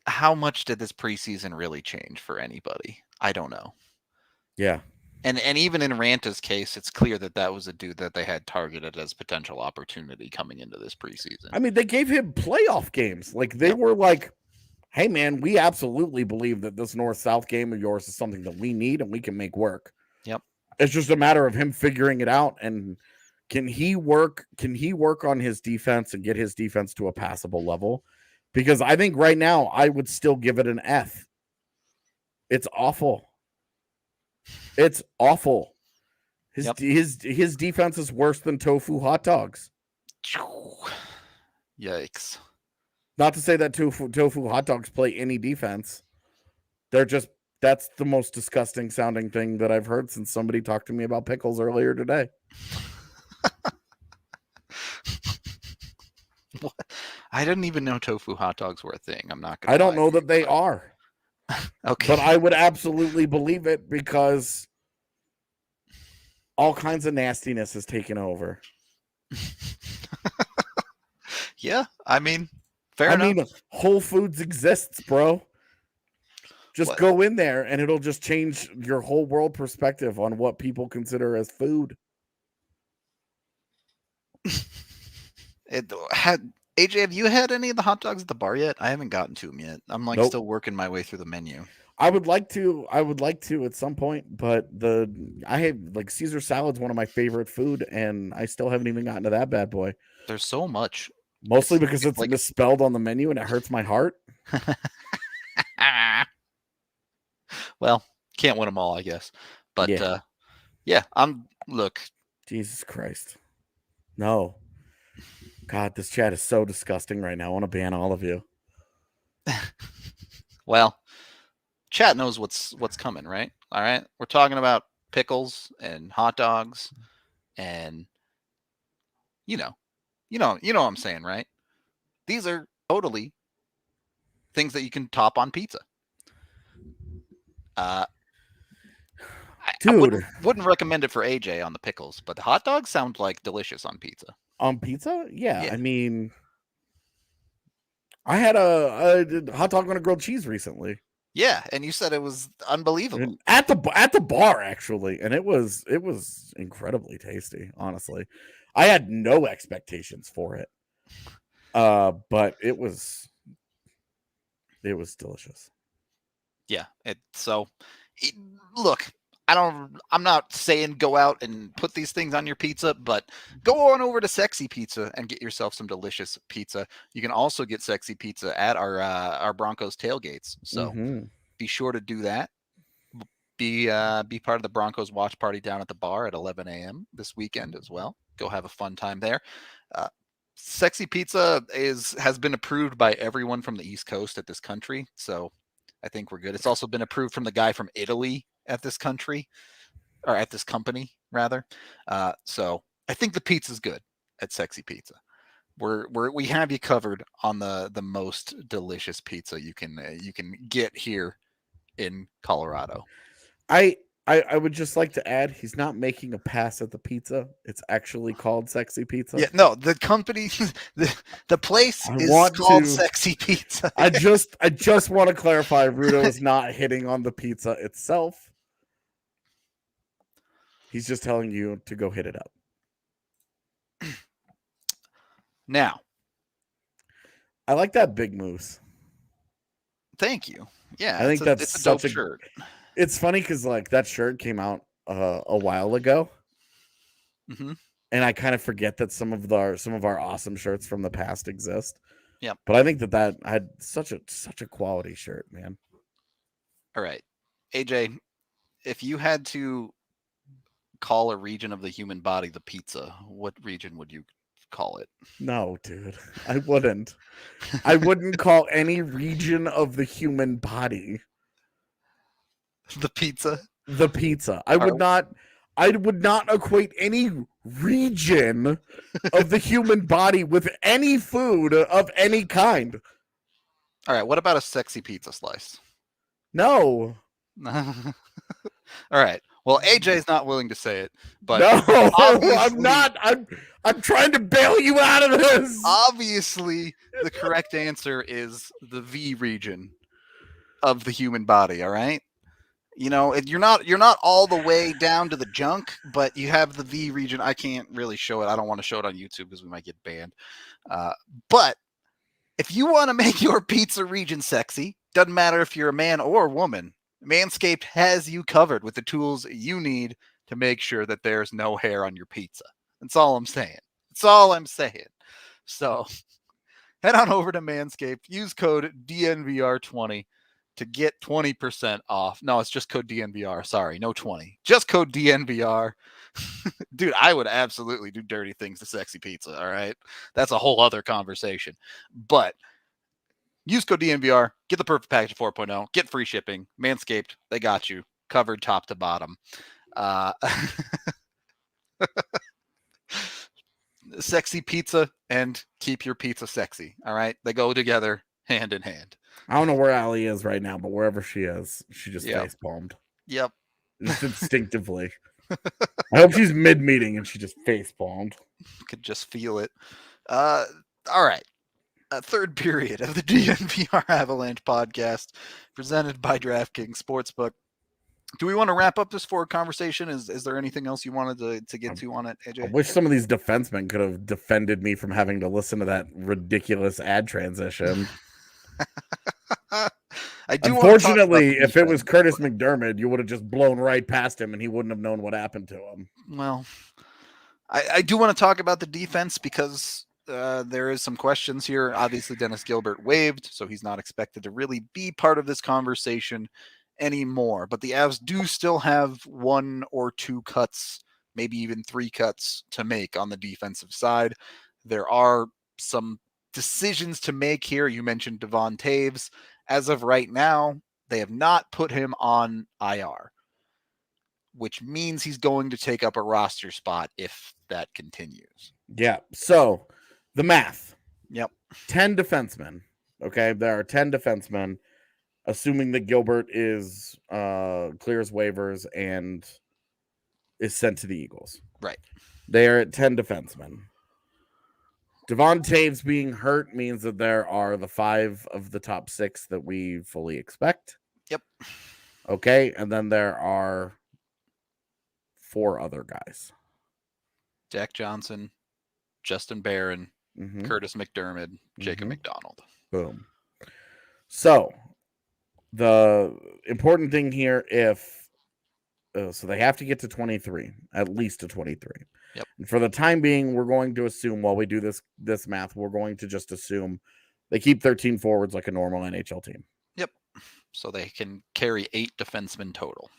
how much did this preseason really change for anybody? I don't know. Yeah. And even in Ranta's case, it's clear that was a dude that they had targeted as potential opportunity coming into this preseason. I mean, they gave him playoff games. They were like, hey, man, we absolutely believe that this North-South game of yours is something that we need and we can make work. Yep. It's just a matter of him figuring it out. And can he work on his defense and get his defense to a passable level? Because I think right now I would still give it an F. It's awful. It's awful. His defense is worse than tofu hot dogs. Yikes. Not to say that tofu hot dogs play any defense. That's the most disgusting sounding thing that I've heard since somebody talked to me about pickles earlier today. What? I didn't even know tofu hot dogs were a thing. I'm not gonna. I don't know that they are. Okay. But I would absolutely believe it because all kinds of nastiness has taken over. Yeah, I mean, fair enough. I mean, Whole Foods exists, bro. Just go in there and it'll just change your whole world perspective on what people consider as food. AJ, have you had any of the hot dogs at the bar yet? I haven't gotten to them yet. I'm still working my way through the menu. I would like to at some point, but I have Caesar salad's one of my favorite food, and I still haven't even gotten to that bad boy. There's so much. Mostly because it's misspelled on the menu and it hurts my heart. Well, can't win them all, I guess. But yeah, look. Jesus Christ. No. God, this chat is so disgusting right now. I want to ban all of you. Well, chat knows what's coming, right? All right. We're talking about pickles and hot dogs and you know what I'm saying, right? These are totally things that you can top on pizza. Dude, I wouldn't recommend it for AJ on the pickles, but the hot dogs sound like delicious on pizza. On pizza? Yeah. I mean, I had a hot dog on a grilled cheese recently. Yeah, and you said it was unbelievable. At the bar, actually, and it was incredibly tasty, honestly. I had no expectations for it. But it was delicious. Yeah, look, I'm not saying go out and put these things on your pizza, but go on over to Sexy Pizza and get yourself some delicious pizza. You can also get Sexy Pizza at our Broncos tailgates. So be sure to do that. Be part of the Broncos watch party down at the bar at 11 a.m. this weekend as well. Go have a fun time there. Sexy Pizza has been approved by everyone from the East Coast at this country. So I think we're good. It's also been approved from the guy from Italy at this country, or at this company rather. So I think the pizza's good at Sexy Pizza. We have you covered on the most delicious pizza you can get here in Colorado. I would just like to add, he's not making a pass at the pizza. It's actually called Sexy Pizza. Yeah, no, the company, the place is called Sexy Pizza. I just want to clarify, Rudo is not hitting on the pizza itself. He's just telling you to go hit it up. Now, I like that Big Moose. Thank you. Yeah, I think that's a dope shirt. It's funny because that shirt came out a while ago, and I kind of forget that some of our awesome shirts from the past exist. Yeah, but I think that had such a quality shirt, man. All right, AJ, if you had to call a region of the human body the pizza, what region would you call it? No, dude, I wouldn't. I wouldn't call any region of the human body the pizza. The pizza. I would not equate any region of the human body with any food of any kind. All right, what about a sexy pizza slice? No. All right. Well, AJ's not willing to say it, but no, I'm not. I'm trying to bail you out of this. Obviously, the correct answer is the V region of the human body. All right. You're not all the way down to the junk, but you have the V region. I can't really show it. I don't want to show it on YouTube because we might get banned. But if you want to make your pizza region sexy, doesn't matter if you're a man or a woman, Manscaped has you covered with the tools you need to make sure that there's no hair on your pizza. That's all I'm saying. So head on over to Manscaped. Use code DNVR20 to get 20% off. No, it's just code DNVR. Sorry, no 20. Just code DNVR. Dude, I would absolutely do dirty things to sexy pizza, all right? That's a whole other conversation. But use code DNVR, get the perfect package 4.0, get free shipping. Manscaped, they got you covered top to bottom. Sexy pizza and keep your pizza sexy, all right? They go together hand in hand. I don't know where Allie is right now, but wherever she is, she just face palmed. Yep. Just instinctively. I hope she's mid-meeting and she just face palmed. Could just feel it. All right. Third period of the DNVR Avalanche podcast presented by DraftKings Sportsbook. Do we want to wrap up this forward conversation? Is there anything else you wanted to get to on it, AJ? I wish some of these defensemen could have defended me from having to listen to that ridiculous ad transition. Unfortunately, if it was Curtis McDermott, you would have just blown right past him and he wouldn't have known what happened to him. Well, I do want to talk about the defense because there is some questions here. Obviously, Dennis Gilbert waived, so he's not expected to really be part of this conversation anymore. But the Avs do still have 1 or 2 cuts, maybe even 3 cuts to make on the defensive side. There are some decisions to make here. You mentioned Devon Taves. As of right now, they have not put him on IR, which means he's going to take up a roster spot if that continues. Yeah. So the math. Yep. 10 defensemen. Okay. There are 10 defensemen, assuming that Gilbert is clears waivers and is sent to the Eagles. Right. They are at 10 defensemen. Devon Taves being hurt means that there are the 5 of the top 6 that we fully expect. Yep. Okay. And then there are 4 other guys. Jack Johnson, Justin Barron, Curtis McDermott, Jacob McDonald. Boom. So the important thing here, so they have to get to 23, at least to 23. Yep. And for the time being, we're going to assume while we do this math, we're going to just assume they keep 13 forwards like a normal NHL team. Yep. So they can carry 8 defensemen total.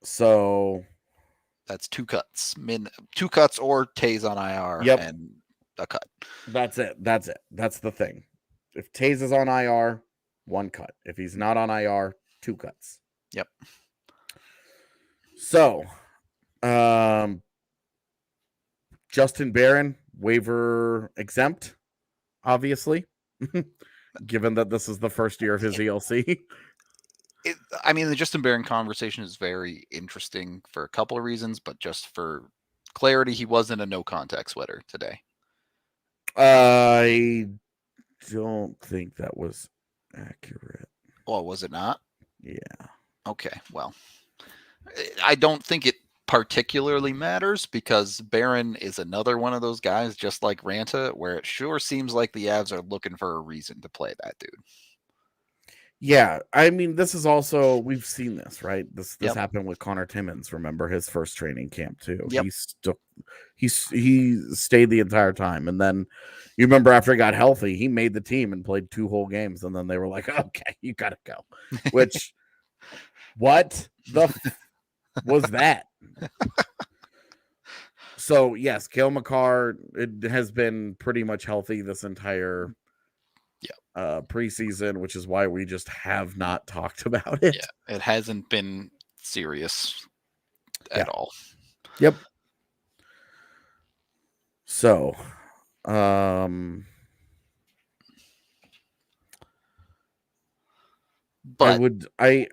So that's 2 cuts. 2 cuts or Tays on IR and a cut. That's it. That's the thing. If Tays is on IR, 1 cut. If he's not on IR, 2 cuts. Yep. So, Justin Barron, waiver exempt, obviously, given that this is the first year of his ELC. The Justin Barron conversation is very interesting for a couple of reasons, but just for clarity, he wasn't a no-contact sweater today. I don't think that was accurate. Well, was it not? Yeah. Okay, well, I don't think it particularly matters because Barron is another one of those guys, just like Ranta, where it sure seems like the Avs are looking for a reason to play that dude. Yeah, this is also, we've seen this, right? This happened with Connor Timmins. Remember his first training camp too. Yep. He stayed the entire time, and then you remember after he got healthy, he made the team and played 2 whole games, and then they were like, "Okay, you gotta go." Which, what the was that? So yes, Cale Makar has been pretty much healthy this entire preseason, which is why we just have not talked about it. Yeah, it hasn't been serious at all. Yep. So, but I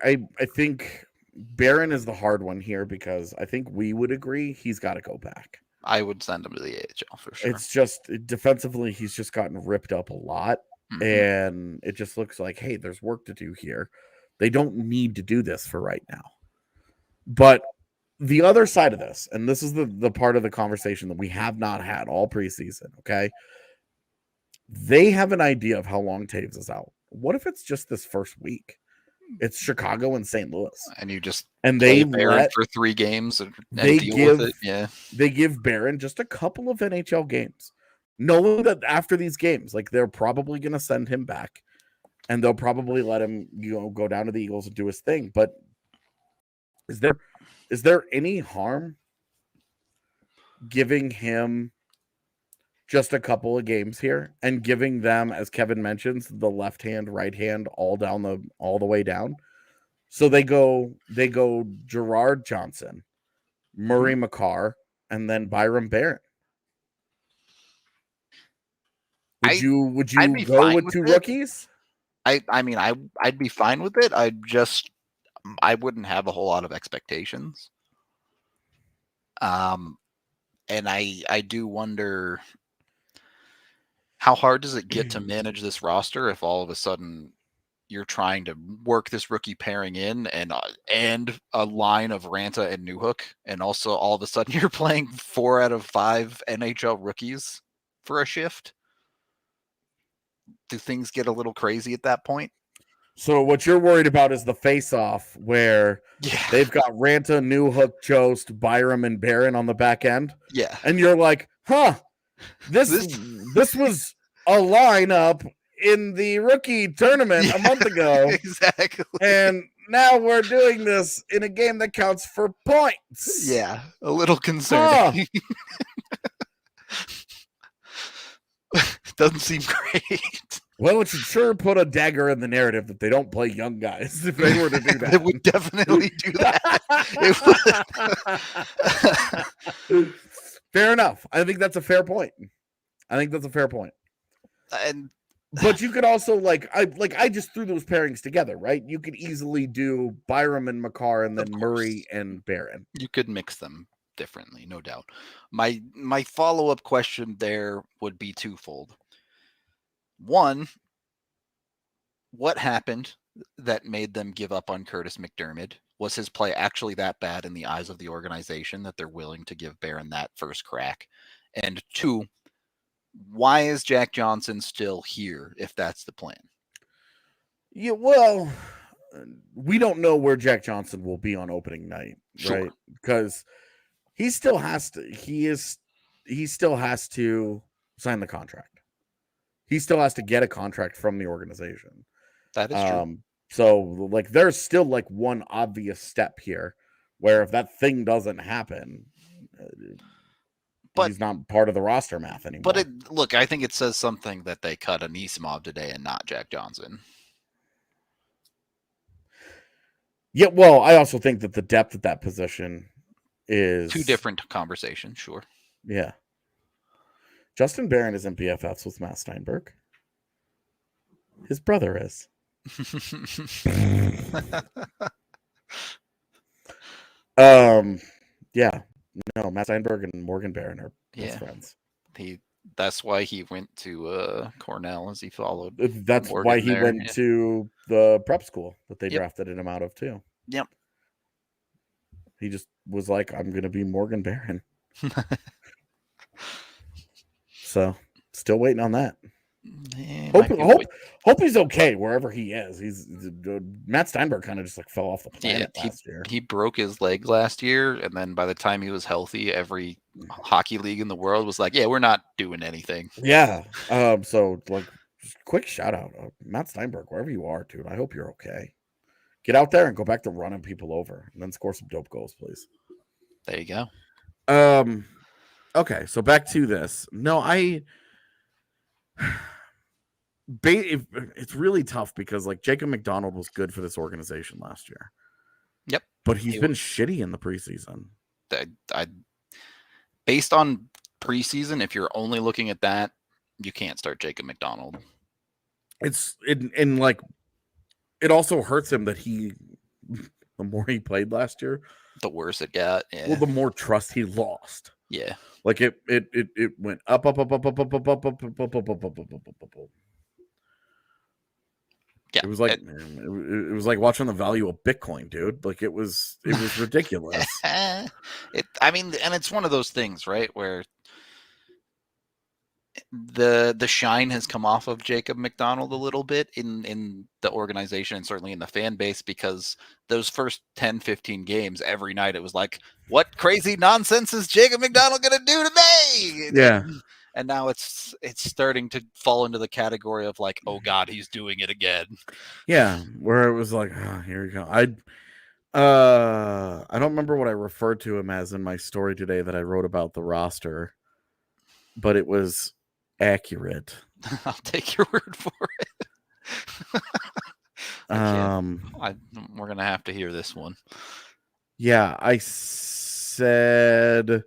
think Barron is the hard one here because I think we would agree he's got to go back. I would send him to the AHL for sure. It's just defensively, he's just gotten ripped up a lot. And it just looks like, hey, there's work to do here. They don't need to do this for right now. But the other side of this, and this is the part of the conversation that we have not had all preseason, okay? They have an idea of how long Taves is out. What if it's just this first week? It's Chicago and St. Louis. And you just they Barron for 3 games and deal with it. Yeah. They give Barron just a couple of NHL games. knowing that after these games, like they're probably going to send him back and they'll probably let him, go down to the Eagles and do his thing. But is there any harm giving him just a couple of games here and giving them, as Kevin mentions, the left hand, right hand, all the way down? So they go Gerard Johnson, Murray McCarr, and then Byron Barron. Would you go with two rookies? I mean, I'd be fine with it. I wouldn't have a whole lot of expectations. And I do wonder, how hard does it get to manage this roster if all of a sudden you're trying to work this rookie pairing in and a line of Ranta and Newhook, and also all of a sudden you're playing 4 out of 5 NHL rookies for a shift? Do things get a little crazy at that point? So what you're worried about is the face-off where they've got Ranta, Newhook, Jost, Byram, and Barron on the back end. Yeah. And you're like, this was a lineup in the rookie tournament a month ago. Exactly. And now we're doing this in a game that counts for points. Yeah, a little concerning. Doesn't seem great. Well, it should sure put a dagger in the narrative that they don't play young guys if they were to do that. They would definitely do that. Fair enough. I think that's a fair point. But you could also I just threw those pairings together, right? You could easily do Byram and McCarr and then Murray and Barron. You could mix them differently, no doubt. My follow-up question there would be twofold. One, what happened that made them give up on Curtis McDermott? Was his play actually that bad in the eyes of the organization that they're willing to give Barron that first crack? And two, why is Jack Johnson still here if that's the plan? Yeah, well, we don't know where Jack Johnson will be on opening night, right? Because he still has to sign the contract. He still has to get a contract from the organization. That is true. So there's still one obvious step here where if that thing doesn't happen, but he's not part of the roster math anymore. But look, I think it says something that they cut Anisimov today and not Jack Johnson. Yeah, well, I also think that the depth at that position is two different conversations, sure. Yeah. Justin Barron isn't BFFs with Matt Steinberg. His brother is. Yeah. No, Matt Steinberg and Morgan Barron are best friends. That's why he went to Cornell, as he followed. That's Morgan why he went to the prep school that they drafted him out of too. Yep. He just was like, I'm going to be Morgan Barron. So, still waiting on that. Hope he's okay wherever he is. Matt Steinberg kind of just fell off the planet last year. He broke his leg last year, and then by the time he was healthy, every hockey league in the world was like, "Yeah, we're not doing anything." Yeah. So just quick shout out, Matt Steinberg, wherever you are, dude. I hope you're okay. Get out there and go back to running people over, and then score some dope goals, please. There you go. Okay, so back to this. No, it's really tough because Jacob McDonald was good for this organization last year. Yep. But he's been shitty in the preseason. Based on preseason, if you're only looking at that, you can't start Jacob McDonald. It also hurts him that the more he played last year, the worse it got. Yeah. Well, the more trust he lost. Yeah. It went up. Yeah. It was like watching the value of Bitcoin, dude. It was ridiculous. And it's one of those things, right, where the shine has come off of Jacob McDonald a little bit in the organization and certainly in the fan base, because those first 10, 15 games, every night it was like, what crazy nonsense is Jacob McDonald going to do today? Yeah. And now it's starting to fall into the category of like, oh God, he's doing it again. Yeah, where it was like, oh, here we go. I don't remember what I referred to him as in my story today that I wrote about the roster, but it was accurate. I'll take your word for it. We're gonna have to hear this one. Yeah, I said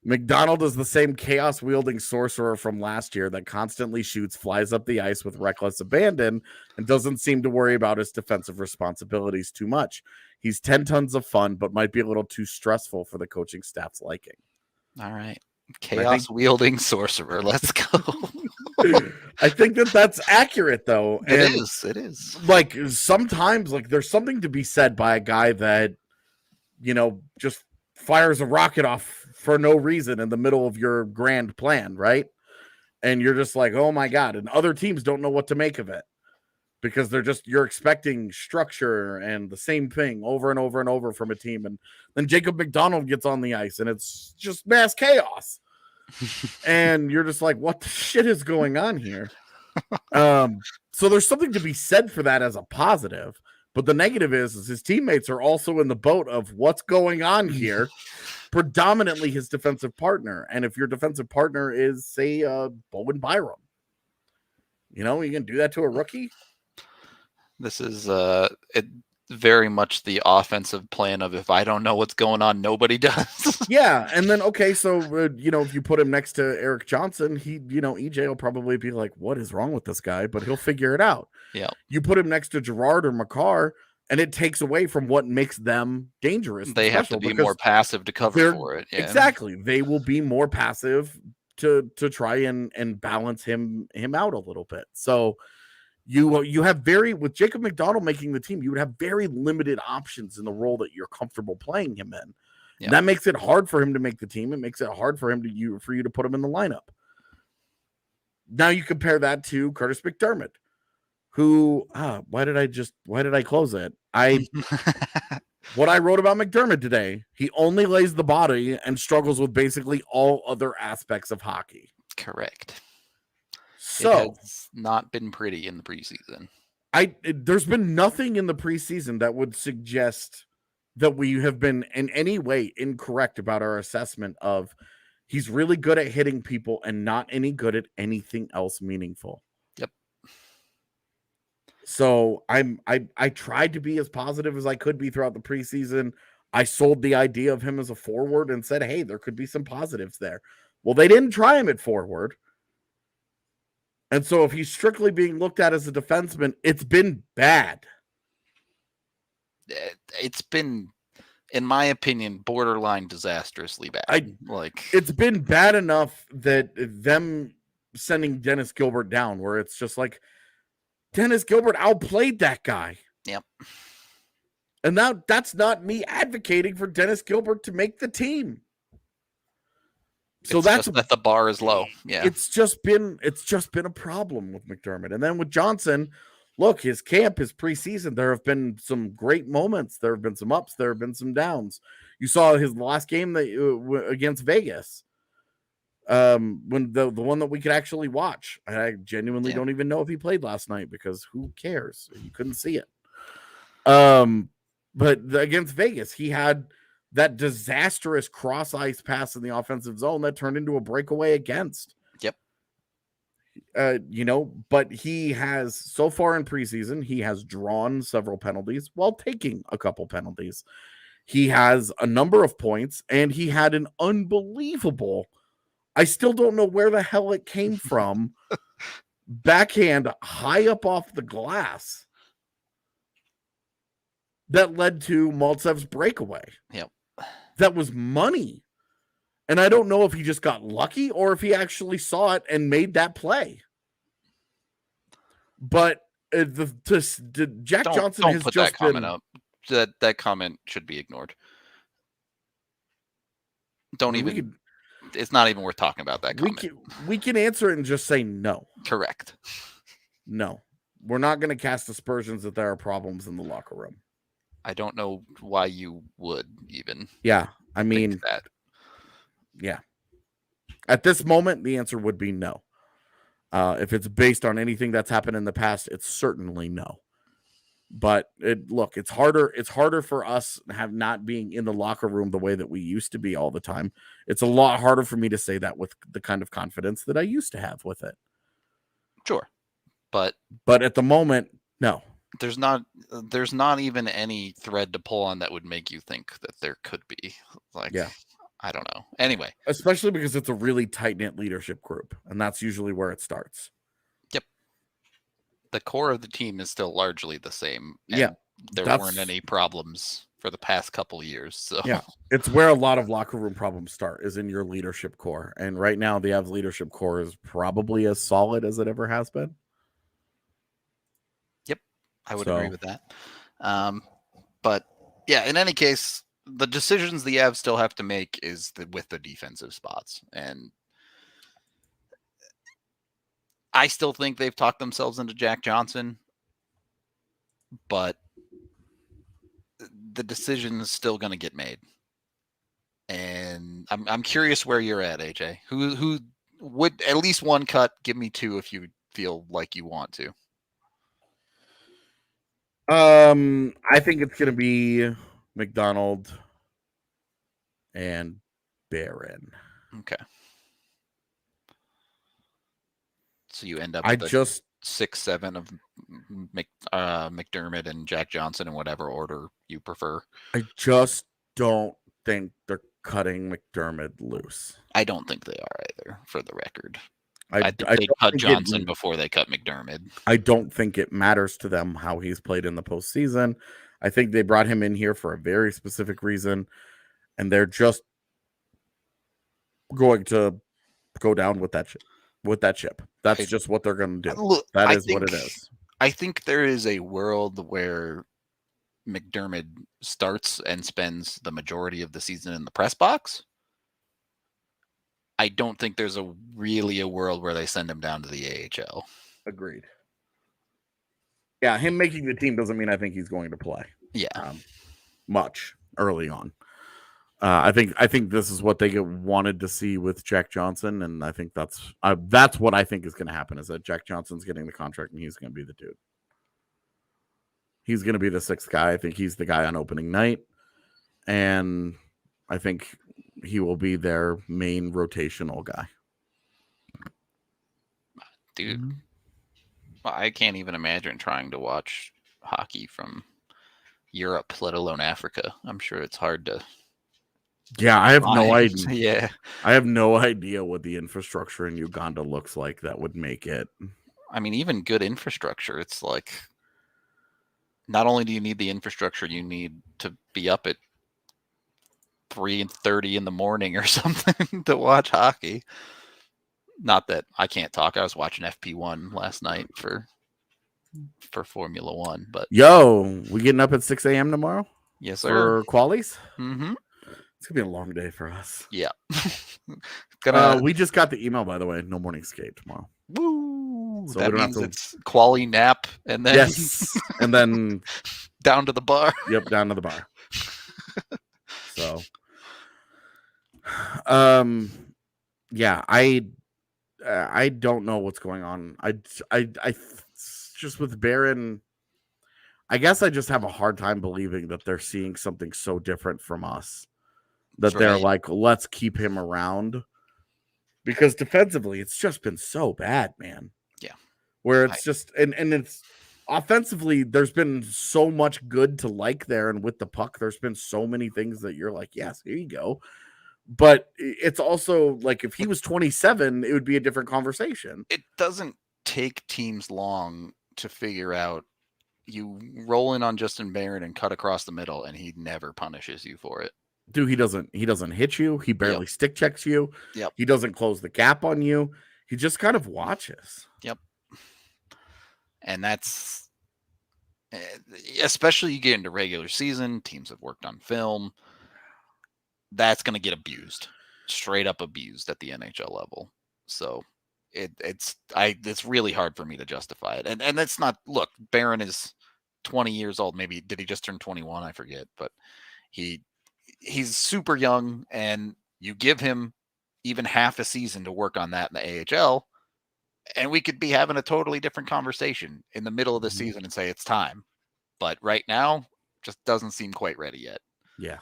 McDonald is the same chaos-wielding sorcerer from last year that constantly shoots, flies up the ice with reckless abandon, and doesn't seem to worry about his defensive responsibilities too much. He's 10 tons of fun, but might be a little too stressful for the coaching staff's liking. All right. Chaos-wielding sorcerer. Let's go. I think that's accurate, though. It is. Like, sometimes, like, there's something to be said by a guy that, just fires a rocket off for no reason in the middle of your grand plan, right? And you're just like, oh my God. And other teams don't know what to make of it because you're expecting structure and the same thing over and over and over from a team. And then Jacob McDonald gets on the ice and it's just mass chaos. And you're just like, what the shit is going on here? So there's something to be said for that as a positive. But the negative is his teammates are also in the boat of what's going on here, predominantly his defensive partner. And if your defensive partner is, say, Bowen Byram, you can do that to a rookie? This is very much the offensive plan of if I don't know what's going on, nobody does. Yeah. And then, okay, so, if you put him next to Eric Johnson, EJ will probably be like, what is wrong with this guy? But he'll figure it out. Yeah. You put him next to Gerard or Makar, and it takes away from what makes them dangerous. They have to be more passive to cover for it. Yeah. Exactly. They will be more passive to try and balance him out a little bit. So you have with Jacob McDonald making the team, you would have very limited options in the role that you're comfortable playing him in. Yeah. That makes it hard for him to make the team. It makes it hard for him for you to put him in the lineup. Now you compare that to Curtis McDermott, who why did I close it? What I wrote about McDermott today, he only lays the body and struggles with basically all other aspects of hockey. Correct. So it has not been pretty in the preseason. There's been nothing in the preseason that would suggest that we have been in any way incorrect about our assessment of he's really good at hitting people and not any good at anything else meaningful. Yep. So I tried to be as positive as I could be throughout the preseason. I sold the idea of him as a forward and said, hey, there could be some positives there. Well, they didn't try him at forward. And so if he's strictly being looked at as a defenseman, it's been bad. It's been, in my opinion, borderline disastrously bad. It's been bad enough that them sending Dennis Gilbert down, where it's just like, Dennis Gilbert outplayed that guy. Yep. And now that's not me advocating for Dennis Gilbert to make the team. So that's that the bar is low. Yeah. It's just been a problem with McDermott. And then with Johnson, look, his preseason, there have been some great moments. There have been some ups. There have been some downs. You saw his last game against Vegas. When the one that we could actually watch. I genuinely don't even know if he played last night because who cares? You couldn't see it. But against Vegas, he had that disastrous cross ice pass in the offensive zone that turned into a breakaway against. Yep. But he has, so far in preseason, he has drawn several penalties while taking a couple penalties. He has a number of points, and he had an unbelievable, I still don't know where the hell it came from, backhand high up off the glass that led to Maltsev's breakaway. Yep. That was money. And I don't know if he just got lucky or if he actually saw it and made that play. But Jack Johnson don't has put just that comment up. That comment should be ignored. It's not even worth talking about that comment. We can answer it and just say no. Correct. No. We're not going to cast aspersions that there are problems in the locker room. I don't know why you would even. Yeah. I mean, that. Yeah. At this moment, the answer would be no. If it's based on anything that's happened in the past, it's certainly no. But it's harder. It's harder for us not being in the locker room the way that we used to be all the time. It's a lot harder for me to say that with the kind of confidence that I used to have with it. Sure, but at the moment, no. There's not even any thread to pull on that would make you think that there could be. Yeah. I don't know. Anyway, especially because it's a really tight-knit leadership group, and that's usually where it starts. Yep. The core of the team is still largely the same. And there weren't any problems for the past couple of years. So yeah, it's where a lot of locker room problems start, is in your leadership core. And right now, the Avs leadership core is probably as solid as it ever has been. Yep, I would agree with that. But yeah, in any case, the decisions the Avs still have to make is with the defensive spots. And I still think they've talked themselves into Jack Johnson, but the decision is still going to get made. And I'm curious where you're at, AJ. Who would at least one cut? Give me two if you feel like you want to. I think it's going to be McDonald and Barron. Okay. So you end up with 6-7 of McDermott and Jack Johnson in whatever order you prefer. I just don't think they're cutting McDermott loose. I don't think they are either, for the record. I think they cut Johnson before they cut McDermott. I don't think it matters to them how he's played in the postseason. I think they brought him in here for a very specific reason, and they're just going to go down with that ship. That's just what they're going to do. That is what it is. I think there is a world where McDermott starts and spends the majority of the season in the press box. I don't think there's really a world where they send him down to the AHL. Agreed. Yeah, him making the team doesn't mean I think he's going to play. Yeah, much early on. I think this is what they wanted to see with Jack Johnson, and I think that's what I think is going to happen, is that Jack Johnson's getting the contract and he's going to be the dude. He's going to be the sixth guy. I think he's the guy on opening night, and I think he will be their main rotational guy. Dude, I can't even imagine trying to watch hockey from Europe, let alone Africa. I'm sure it's hard to. Yeah, I have no idea. Yeah, I have no idea what the infrastructure in Uganda looks like that would make it. I mean, even good infrastructure, it's like, not only do you need the infrastructure, you need to be up at 3:30 in the morning or something to watch hockey. Not that I can't talk. I was watching FP1 last night for Formula One, but we getting up at 6 a.m. tomorrow? Yes, sir. For qualies? Mm-hmm. It's gonna be a long day for us. Yeah. We just got the email, by the way. No morning skate tomorrow. Woo! So that means it's quali nap and then and then down to the bar. Yep, down to the bar. So, yeah, I don't know what's going on. I just with Barron, I guess I just have a hard time believing that they're seeing something so different from us. That they're like, let's keep him around. Because defensively, it's just been so bad, man. Yeah. Where it's just, and it's offensively, there's been so much good to like there. And with the puck, there's been so many things that you're like, yes, here you go. But it's also like, if he was 27, it would be a different conversation. It doesn't take teams long to figure out. You roll in on Justin Barron and cut across the middle, and he never punishes you for it. Dude, he doesn't hit you. He barely stick checks you. Yep. He doesn't close the gap on you. He just kind of watches. Yep. And that's, especially you get into regular season, teams have worked on film. That's going to get abused, straight up abused at the NHL level. So it's really hard for me to justify it. And it's not, look, Barron is 20 years old. Maybe, did he just turn 21? I forget, but he's super young, and you give him even half a season to work on that in the AHL, and we could be having a totally different conversation in the middle of the season and say it's time. But right now, just doesn't seem quite ready yet. Yeah.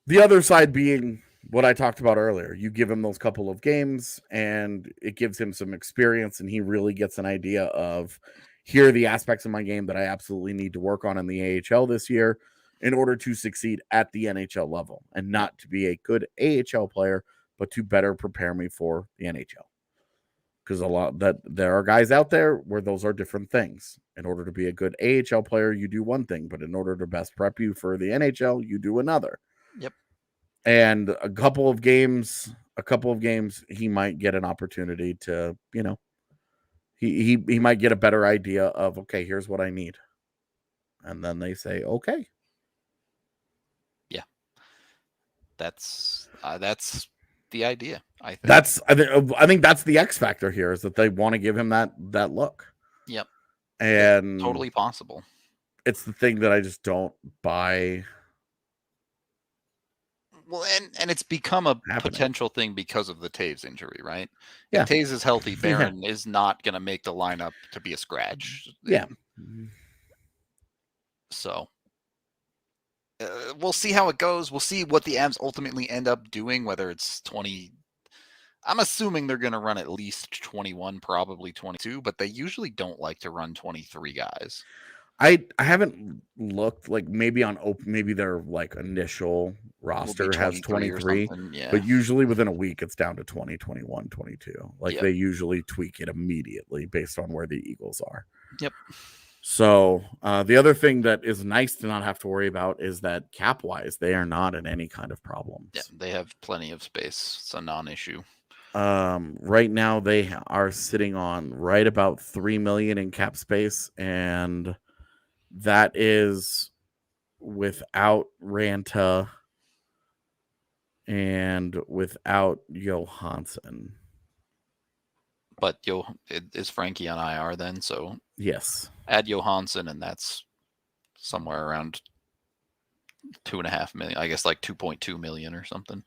The other side being what I talked about earlier. You give him those couple of games and it gives him some experience, and he really gets an idea of, here are the aspects of my game that I absolutely need to work on in the AHL this year in order to succeed at the NHL level, and not to be a good AHL player, but to better prepare me for the NHL. Because there are guys out there where those are different things. In order to be a good AHL player, you do one thing, but in order to best prep you for the NHL, you do another. Yep. And a couple of games, he might get an opportunity to, he might get a better idea of, okay, here's what I need. And then they say, okay. Yeah. That's the idea, I think. I think that's the X factor here, is that they want to give him that look. Yep. And it's totally possible. It's the thing that I just don't buy. Well, and it's become a potential thing because of the Taves injury, right? Yeah. If Taves is healthy, Barron is not going to make the lineup to be a scratch. Yeah. So we'll see how it goes. We'll see what the Avs ultimately end up doing, whether it's 20. I'm assuming they're going to run at least 21, probably 22, but they usually don't like to run 23 guys. I haven't looked, like maybe their like initial roster has 23, but usually within a week it's down to 20, 21, 22. Like they usually tweak it immediately based on where the Eagles are. Yep. So the other thing that is nice to not have to worry about is that cap-wise, they are not in any kind of problems. Yeah, they have plenty of space. It's a non-issue. Right now they are sitting on right about $3 million in cap space, and that is without Ranta and without Johansson. But is Frankie on IR then? So yes, add Johansson, and that's somewhere around $2.5 million. I guess like 2.2 million or something.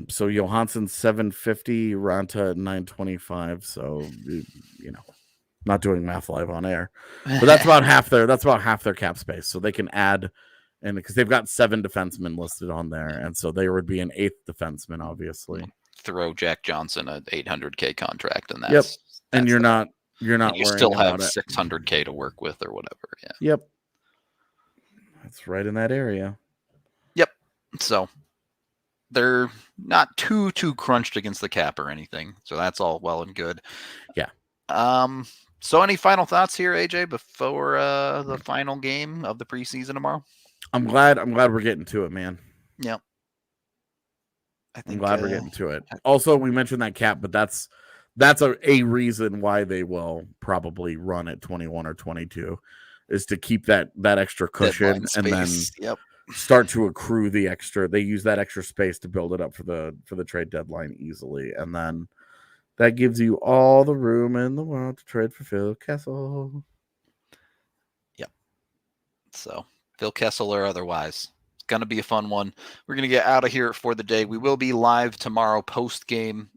So Johansson 750, Ranta 925. So not doing math live on air, but that's about half their cap space. So they can add, and because they've got 7 defensemen listed on there, and so there would be an 8th defenseman, obviously. Throw Jack Johnson an $800K contract, and that's and you're not you still have $600K to work with or whatever. Yeah. Yep. That's right in that area. Yep. So they're not too crunched against the cap or anything. So that's all well and good. Yeah. So any final thoughts here, AJ, before the final game of the preseason tomorrow? I'm glad we're getting to it, man. Yep. I'm glad we're getting to it. Also, we mentioned that cap, but that's a reason why they will probably run at 21 or 22, is to keep that extra cushion and then start to accrue the extra. They use that extra space to build it up for the trade deadline easily, and then that gives you all the room in the world to trade for Phil Kessel. Yep. So Phil Kessel or otherwise. Going to be a fun one. We're going to get out of here for the day. We will be live tomorrow post game.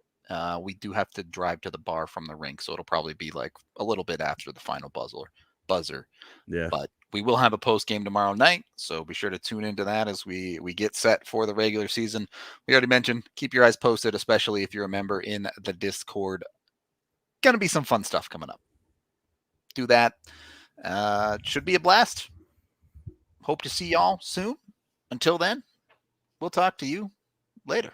We do have to drive to the bar from the rink, so it'll probably be like a little bit after the final buzzer. Yeah. But we will have a post game tomorrow night, so be sure to tune into that as we get set for the regular season. We already mentioned, keep your eyes posted, especially if you're a member in the Discord. Going to be some fun stuff coming up. Do that. Should be a blast. Hope to see y'all soon. Until then, we'll talk to you later.